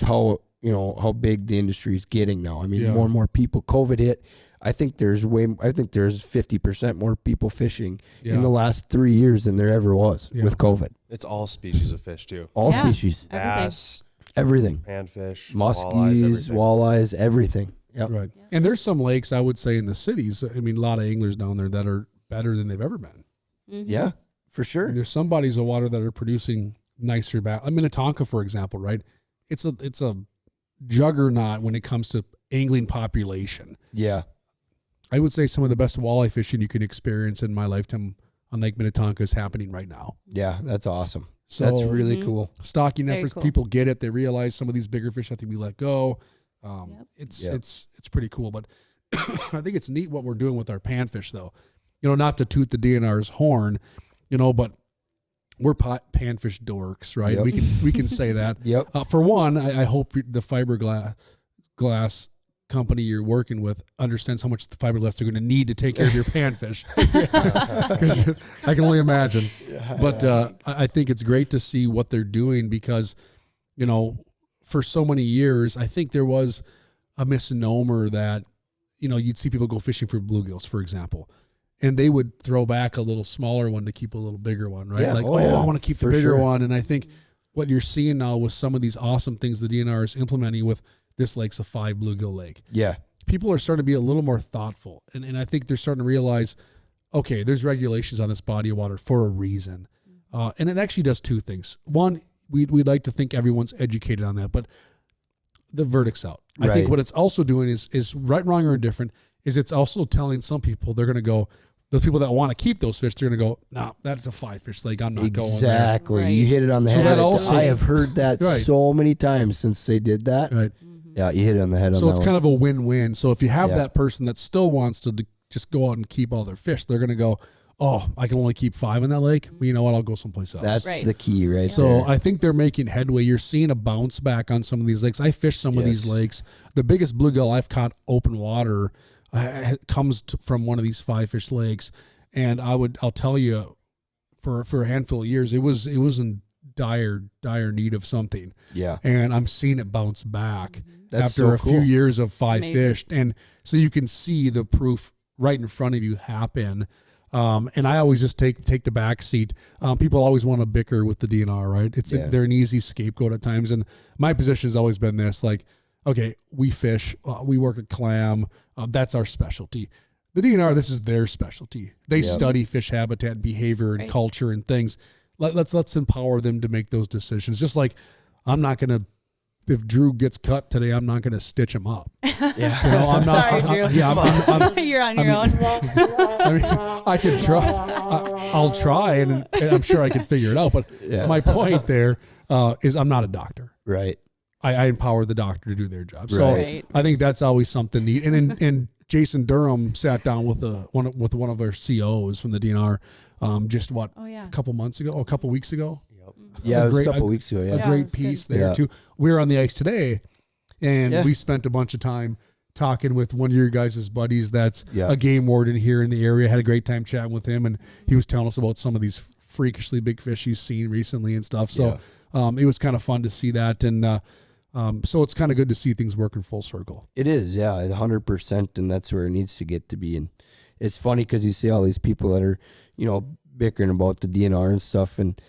Speaker 3: how, how big the industry is getting now. I mean, more and more people. COVID hit. I think there's 50% more people fishing in the last 3 years than there ever was with COVID.
Speaker 2: It's all species of fish too.
Speaker 3: All species.
Speaker 2: Bass,
Speaker 3: everything.
Speaker 2: panfish,
Speaker 3: Muskies, walleyes, everything. Yep.
Speaker 1: Right. And there's some lakes, I would say, in the cities. I mean, a lot of anglers down there that are better than they've ever been.
Speaker 4: Mm-hmm.
Speaker 3: Yeah, for sure.
Speaker 1: And there's some bodies of water that are producing nicer bass. I mean, Minnetonka, for example, right? It's a juggernaut when it comes to angling population.
Speaker 3: Yeah.
Speaker 1: I would say some of the best walleye fishing you can experience in my lifetime on Lake Minnetonka is happening right now.
Speaker 3: Yeah, that's awesome.
Speaker 1: So
Speaker 3: that's really cool.
Speaker 1: Stocking
Speaker 4: Very
Speaker 1: efforts,
Speaker 4: cool.
Speaker 1: people get it. They realize some of these bigger fish have to be let go. It's pretty cool. But I think it's neat what we're doing with our panfish, though. Not to toot the DNR's horn, but we're panfish dorks, right?
Speaker 3: Yep.
Speaker 1: We can say that.
Speaker 3: Yep.
Speaker 1: For one, I hope the fiberglass company you're working with understands how much the fiberglass they're going to need to take care of your panfish. 'Cause I can only imagine. But I think it's great to see what they're doing because, for so many years, I think there was a misnomer that, you'd see people go fishing for bluegills, for example, and they would throw back a little smaller one to keep a little bigger one, right?
Speaker 3: Yeah.
Speaker 1: I want to keep the bigger one. And I think what you're seeing now with some of these awesome things the DNR is implementing with this lake's a 5 bluegill lake.
Speaker 3: Yeah.
Speaker 1: People are starting to be a little more thoughtful. And I think they're starting to realize, okay, there's regulations on this body of water for a reason. And it actually does 2 things. One, we'd like to think everyone's educated on that, but the verdict's out. I think what it's also doing is right, wrong, or indifferent, is it's also telling some people they're going to go, the people that want to keep those fish, they're going to go, no, that's a 5 fish lake. I'm not going there.
Speaker 3: Exactly.
Speaker 4: Right.
Speaker 3: You hit it on the
Speaker 1: So
Speaker 3: head.
Speaker 1: that also-
Speaker 3: I have heard that so many times since they did that.
Speaker 1: Right.
Speaker 3: Yeah, you hit it on the head on
Speaker 1: So
Speaker 3: that
Speaker 1: it's
Speaker 3: one.
Speaker 1: kind of a win-win. So if you have
Speaker 3: Yeah.
Speaker 1: that person that still wants to just go out and keep all their fish, they're going to go, oh, I can only keep 5 in that lake. Well, you know what? I'll go someplace else.
Speaker 3: That's
Speaker 4: Right.
Speaker 3: the key right
Speaker 1: So
Speaker 3: there.
Speaker 1: I think they're making headway. You're seeing a bounce back on some of these lakes. I fished some of these lakes. The biggest bluegill I've caught open water comes from one of these 5 fish lakes. And I'll tell you, for a handful of years, it was in dire need of something.
Speaker 3: Yeah.
Speaker 1: And I'm seeing it bounce back
Speaker 3: That's
Speaker 1: after
Speaker 3: so
Speaker 1: a few
Speaker 3: cool.
Speaker 1: years of 5
Speaker 4: Amazing.
Speaker 1: fished. And so you can see the proof right in front of you happen. And I always just take the back seat. People always want to bicker with the DNR, right? They're an easy scapegoat at times. And my position has always been this, like, okay, we fish, we work at clam. That's our specialty. The DNR, this is their specialty. They study fish habitat and behavior and culture and things. Let's empower them to make those decisions. Just like I'm not going to, if Drew gets cut today, I'm not going to stitch him up.
Speaker 3: Yeah.
Speaker 1: I'm not.
Speaker 4: Sorry, Drew. You're on your own.
Speaker 1: I mean, I can try. I'll try, and I'm sure I can figure it out. But my point there is, I'm not a doctor.
Speaker 3: Right.
Speaker 1: I empower the doctor to do their job. So
Speaker 4: Right.
Speaker 1: I think that's always something neat. And Jason Durham sat down with one of our COs from the DNR, just a couple weeks ago.
Speaker 3: Yeah, it was
Speaker 1: great-
Speaker 3: a couple weeks ago.
Speaker 1: A
Speaker 3: Yeah.
Speaker 4: Yeah,
Speaker 1: great
Speaker 4: that's good.
Speaker 1: piece there
Speaker 3: Yeah.
Speaker 1: too. We were on the ice today, and we spent a bunch of time talking with one of your guys' buddies that's a game warden here in the area. Had a great time chatting with him, and he was telling us about some of these freakishly big fish he's seen recently and stuff. So it was kind of fun to see that, and so it's kind of good to see things working full circle.
Speaker 3: It is, 100%, and that's where it needs to get to be. And it's funny because you see all these people that are, bickering about the DNR and stuff, and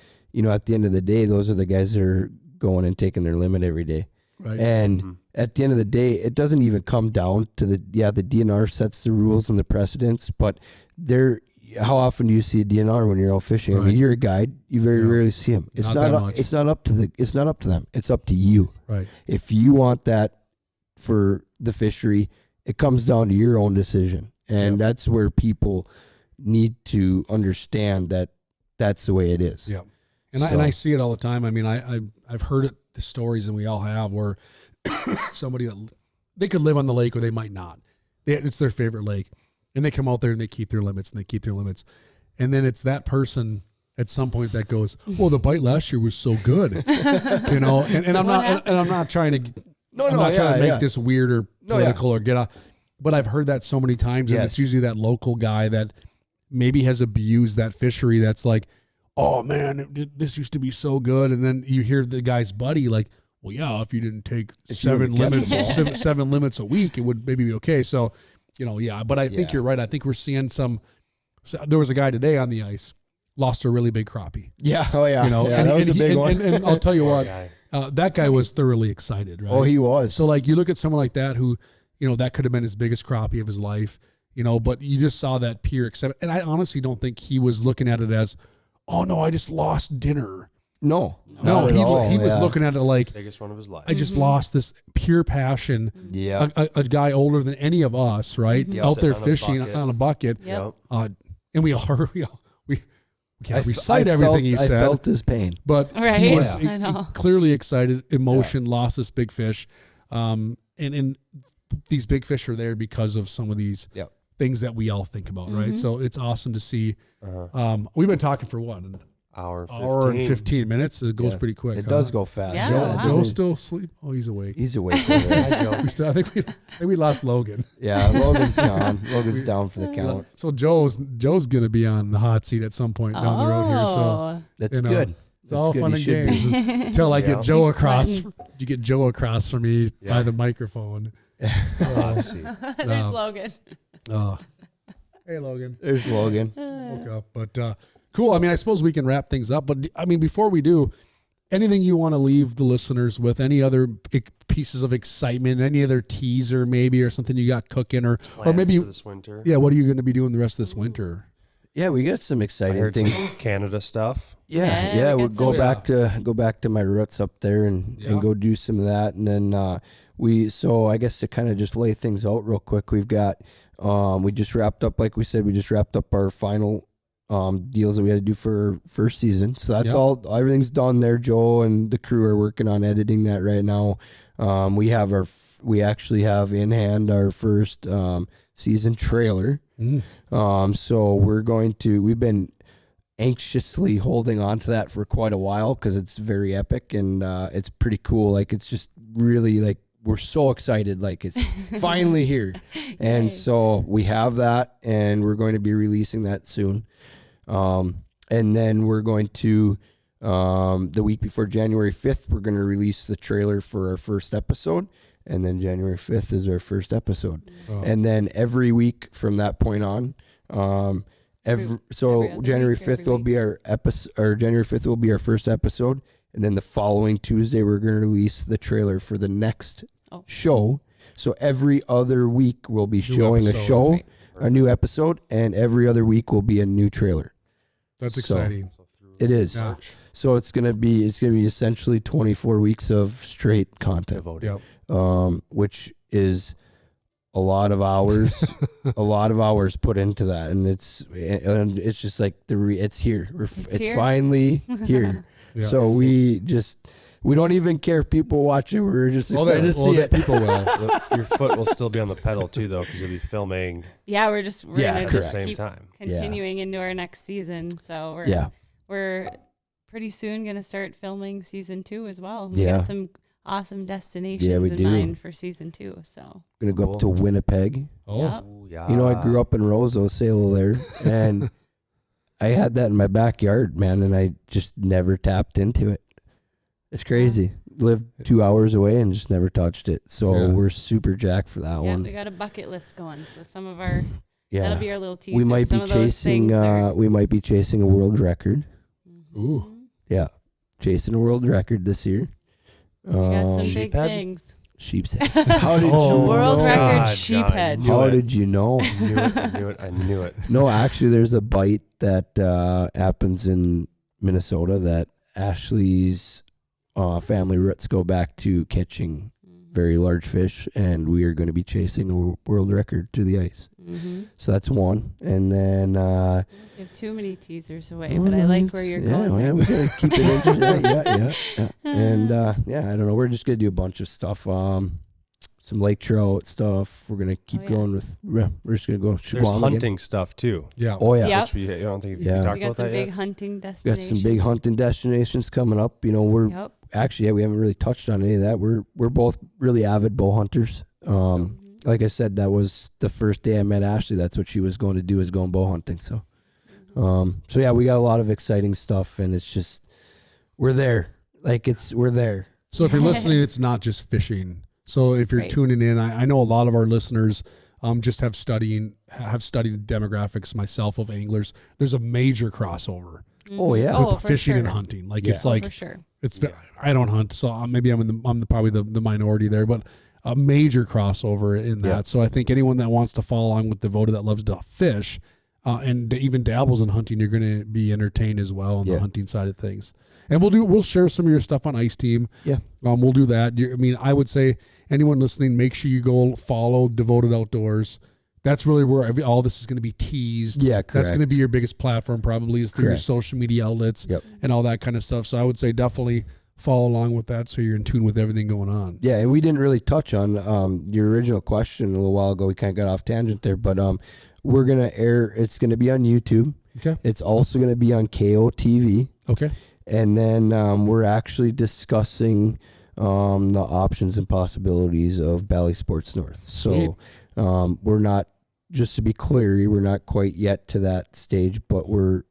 Speaker 3: at the end of the day, those are the guys that are going and taking their limit every day.
Speaker 1: Right.
Speaker 3: And at the end of the day, it doesn't even come down to the DNR sets the rules and the precedents, but how often do you see a DNR when you're out fishing? I mean, you're a guide. You very rarely see them. It's
Speaker 1: Not
Speaker 3: not.
Speaker 1: that much.
Speaker 3: It's not up to them. It's up to you.
Speaker 1: Right.
Speaker 3: If you want that for the fishery, it comes down to your own decision, and that's where people need to understand that that's the way it is.
Speaker 1: Yeah. And I see it all the time. I mean, I've heard it, the stories, and we all have, where somebody they could live on the lake or they might not. It's their favorite lake, and they come out there and they keep their limits. And then it's that person at some point that goes, well, the bite last year was so good, you know, and I'm not trying to, I'm not trying to make this weird or political or get off, but I've heard that so many times, and it's usually that local guy that maybe has abused that fishery. That's like, oh man, this used to be so good. And then you hear the guy's buddy like, well, yeah, if you didn't take seven limits a week, it would maybe be okay. So, you know, but I think you're right. I think we're seeing there was a guy today on the ice, lost a really big crappie.
Speaker 3: Yeah. Oh yeah.
Speaker 1: You know,
Speaker 3: and that was a big one.
Speaker 1: And I'll tell you what, that guy was thoroughly excited, right?
Speaker 3: Oh, he was.
Speaker 1: So like you look at someone like that who, you know, that could have been his biggest crappie of his life, you know, but you just saw that pure acceptance. And I honestly don't think he was looking at it as, oh no, I just lost dinner.
Speaker 3: No,
Speaker 1: he was looking at it like
Speaker 2: biggest one of his life.
Speaker 1: I just lost this pure passion.
Speaker 3: Yeah,
Speaker 1: a guy older than any of us, right? Out there fishing on a bucket.
Speaker 4: Yep.
Speaker 1: And we can't recite everything he said.
Speaker 3: I felt his pain,
Speaker 1: but he was clearly excited. Emotion, lost this big fish, and these big fish are there because of some of these things that we all think about, right? So it's awesome to see. We've been talking for what?
Speaker 2: Hour
Speaker 1: and 15 minutes. It goes pretty quick.
Speaker 3: It does go fast.
Speaker 4: Yeah. Wow.
Speaker 1: Joe's still asleep. Oh, he's awake.
Speaker 3: He's awake. Over there.
Speaker 1: I think we lost Logan.
Speaker 3: Yeah, Logan's gone. Logan's down for the count.
Speaker 1: So Joe's gonna be on the hot seat at some point down the road here. So
Speaker 3: that's good.
Speaker 1: It's all fun and games until I get Joe across. You get Joe across from me by the microphone.
Speaker 4: There's Logan.
Speaker 1: Hey, Logan.
Speaker 3: There's Logan.
Speaker 1: Woke up, but. Cool. I mean, I suppose we can wrap things up, but I mean, before we do, anything you want to leave the listeners with, any other pieces of excitement, any other teaser maybe, or something you got cooking, or maybe
Speaker 2: for this winter.
Speaker 1: Yeah, what are you going to be doing the rest of this winter?
Speaker 3: Yeah, we got some exciting things.
Speaker 2: Some Canada stuff.
Speaker 3: Yeah. We'll go back to my roots up there and go do some of that, and then I guess to kind of just lay things out real quick, we've got we just wrapped up, like we said, our final deals that we had to do for first season. So that's all, everything's done there. Joe and the crew are working on editing that right now. We actually have in hand our first season trailer. So we've been anxiously holding on to that for quite a while because it's very epic and it's pretty cool. Like, it's just really like, we're so excited, like it's finally here. And so we have that, and we're going to be releasing that soon. And then we're going to, the week before January 5th, we're going to release the trailer for our first episode. And then January 5th is our first episode. And then every week from that point on, January 5th will be our episode, or January 5th will be our first episode. And then the following Tuesday, we're going to release the trailer for the next show. So every other week we'll be showing a show, a new episode, and every other week will be a new trailer.
Speaker 1: That's exciting.
Speaker 3: It is. Yeah. So it's gonna be essentially 24 weeks of straight content, which is a lot of hours, put into that, and it's just like it's here. It's finally here. So we don't even care if people watch it. We're just excited to see it.
Speaker 2: People will. Your foot will still be on the pedal too, though, because you'll be filming.
Speaker 4: Yeah, we're gonna just keep
Speaker 2: time.
Speaker 4: Continuing into our next season. So we're pretty soon gonna start filming season 2 as well. We got some awesome destinations in mind for season 2. So
Speaker 3: we're gonna go up to Winnipeg.
Speaker 2: Yeah.
Speaker 3: You know, I grew up in Roseau, Salo there, and I had that in my backyard, man, and I just never tapped into it. It's crazy. Lived 2 hours away and just never touched it. So we're super jacked for that one.
Speaker 4: We got a bucket list going. So some of our that'll be our little teaser.
Speaker 3: We might be chasing a world record.
Speaker 1: Ooh.
Speaker 3: Yeah. Chasing a world record this year.
Speaker 4: We got some big things.
Speaker 3: Sheep's head. How did you
Speaker 4: world record sheephead?
Speaker 3: How did you know?
Speaker 2: I knew it.
Speaker 3: No, actually there's a bite that happens in Minnesota that Ashley's family roots go back to catching very large fish, and we are going to be chasing a world record to the ice. So that's one. And then
Speaker 4: you have too many teasers away, but I like where you're going.
Speaker 3: Yeah, we gotta keep it interesting. Yeah. And I don't know. We're just gonna do a bunch of stuff. some lake trout stuff. We're gonna keep
Speaker 4: Oh, yeah.
Speaker 3: going with. We're just gonna go shoot
Speaker 2: There's
Speaker 3: Guam again.
Speaker 2: hunting stuff too.
Speaker 1: Yeah.
Speaker 3: Oh yeah.
Speaker 4: Yep.
Speaker 2: Which we don't think we
Speaker 3: Yeah.
Speaker 2: talked
Speaker 4: We got
Speaker 2: about
Speaker 4: some
Speaker 2: that
Speaker 4: big
Speaker 2: yet.
Speaker 4: hunting
Speaker 3: Got
Speaker 4: destinations.
Speaker 3: some big hunting destinations coming up. You know, we're
Speaker 4: Yep.
Speaker 3: actually, yeah, we haven't really touched on any of that. We're both really avid bow hunters. Like I said, that was the first day I met Ashley. That's what she was going to do, is going bow hunting. So, so yeah, we got a lot of exciting stuff, and it's just we're there. Like we're there.
Speaker 1: So if you're listening, it's not just fishing. So if you're
Speaker 4: Right.
Speaker 1: tuning in, I know a lot of our listeners just have studied demographics myself of anglers. There's a major crossover
Speaker 3: Oh yeah.
Speaker 4: Oh,
Speaker 1: with
Speaker 4: for
Speaker 1: fishing and
Speaker 4: sure.
Speaker 1: hunting. Like
Speaker 3: Yeah.
Speaker 1: it's
Speaker 4: Oh,
Speaker 1: like
Speaker 4: for sure.
Speaker 1: I don't hunt, so maybe I'm probably the minority there, but a major crossover in that.
Speaker 2: Yeah.
Speaker 1: So I think anyone that wants to follow along with Devoted, that loves to fish and even dabbles in hunting, you're going to be entertained as well on
Speaker 3: Yeah.
Speaker 1: the hunting side of things. And we'll share some of your stuff on Ice Team.
Speaker 3: Yeah.
Speaker 1: We'll do that. I mean, I would say anyone listening, make sure you go follow Devoted Outdoors. That's really where all this is going to be teased.
Speaker 3: Yeah,
Speaker 1: That's
Speaker 3: correct.
Speaker 1: going to be your biggest platform, probably, is through
Speaker 3: Correct.
Speaker 1: your social media outlets
Speaker 3: Yep.
Speaker 1: and all that kind of stuff. So I would say definitely follow along with that, so you're in tune with everything going on.
Speaker 3: Yeah, and we didn't really touch on your original question a little while ago. We kind of got off tangent there, but we're gonna air. It's gonna be on YouTube.
Speaker 1: Okay.
Speaker 3: It's also gonna be on KOTV,
Speaker 1: Okay.
Speaker 3: and then we're actually discussing the options and possibilities of Bally Sports North. So we're not, just to be clear, we're not quite yet to that stage, but we're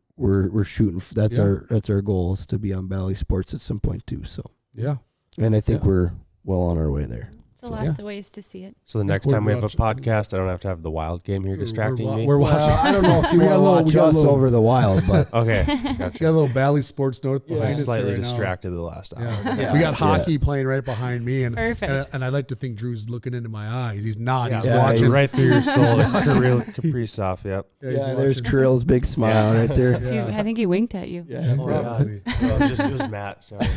Speaker 3: shooting. That's
Speaker 1: Yeah.
Speaker 3: our goal, is to be on Bally Sports at some point too. So,
Speaker 1: Yeah.
Speaker 3: and I think
Speaker 1: Yeah.
Speaker 3: we're well on our way there.
Speaker 4: So
Speaker 1: So,
Speaker 4: lots of ways to see it.
Speaker 2: So the next
Speaker 1: we're
Speaker 2: time we have a
Speaker 1: watching-
Speaker 2: podcast, I don't have to have the wild game here distracting me.
Speaker 1: We're watching.
Speaker 3: I don't know if you
Speaker 1: We
Speaker 3: want
Speaker 1: got
Speaker 3: to
Speaker 1: a little-
Speaker 3: watch
Speaker 1: we got a
Speaker 3: us
Speaker 1: little-
Speaker 3: over the wild, but
Speaker 2: Okay,
Speaker 1: We
Speaker 2: gotcha.
Speaker 1: got a little Bally Sports North behind
Speaker 2: I'm
Speaker 1: us
Speaker 2: slightly
Speaker 1: right now.
Speaker 2: distracted the last hour.
Speaker 1: Yeah. We got hockey playing right behind me, and
Speaker 4: Perfect.
Speaker 1: and I like to think Drew's looking into my eyes. He's not. He's
Speaker 3: Yeah,
Speaker 1: watching.
Speaker 3: he's-
Speaker 2: right through your soul. Kaprizov, yep.
Speaker 1: He's
Speaker 3: yeah, there's
Speaker 1: watching.
Speaker 3: Krill's big smile right there.
Speaker 1: Yeah.
Speaker 4: I think he winked at you.
Speaker 3: Yeah,
Speaker 1: Probably.
Speaker 2: It was Matt. Sorry.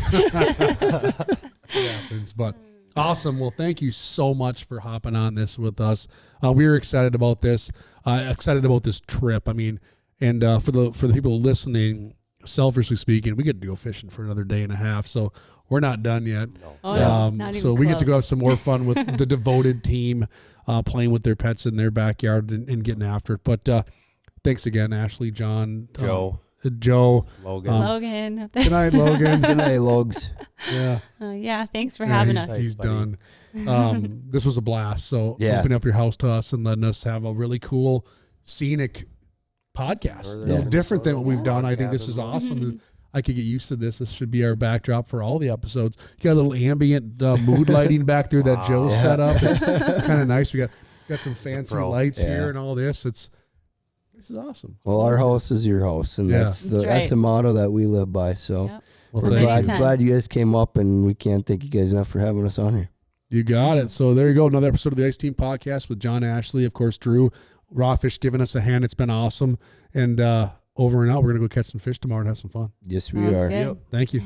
Speaker 1: It happens, but awesome. Well, thank you so much for hopping on this with us. We are excited about this. Excited about this trip. I mean, and for the people listening, selfishly speaking, we get to go fishing for another day and a half, so we're not done yet.
Speaker 4: Oh, no, not even
Speaker 1: So we get to go have
Speaker 4: close.
Speaker 1: some more fun with the Devoted team, playing with their pets in their backyard and getting after it. But thanks again, Ashley, John, Joe,
Speaker 2: Logan.
Speaker 4: Logan. up there.
Speaker 1: good night, Logan.
Speaker 3: Good night, Logs.
Speaker 1: Yeah.
Speaker 4: Yeah, thanks for having
Speaker 1: he's,
Speaker 4: us.
Speaker 1: He's
Speaker 2: buddy.
Speaker 1: done. This was a blast. So
Speaker 3: Yeah.
Speaker 1: opening up your house to us and letting us have a really cool, scenic podcast.
Speaker 2: Northern
Speaker 1: A little
Speaker 3: Yeah.
Speaker 1: different than what we've done. I think
Speaker 2: Cabin.
Speaker 1: this is awesome. I could get used to this. This should be our backdrop for all the episodes. You got a little ambient mood lighting back there that Joe
Speaker 2: Wow.
Speaker 1: set up. It's kind of nice. We got some fancy
Speaker 2: pro.
Speaker 1: lights
Speaker 3: Yeah.
Speaker 1: here and all this. This is awesome.
Speaker 3: Well, our house is your house, and
Speaker 1: Yeah.
Speaker 3: that's
Speaker 4: That's
Speaker 3: that's
Speaker 4: right.
Speaker 3: a motto that we live by. So
Speaker 4: Yep.
Speaker 1: Well,
Speaker 3: we're
Speaker 1: thank
Speaker 3: glad,
Speaker 1: you.
Speaker 4: Anytime.
Speaker 3: glad you guys came up, and we can't thank you guys enough for having us on here.
Speaker 1: You got it. So there you go. Another episode of the Ice Team Podcast with John Ashley. Of course, Drew, Rawfish giving us a hand. It's been awesome. And over and out, we're going to go catch some fish tomorrow and have some fun.
Speaker 3: Yes, we
Speaker 4: Sounds
Speaker 3: are.
Speaker 4: good.
Speaker 1: Thank you.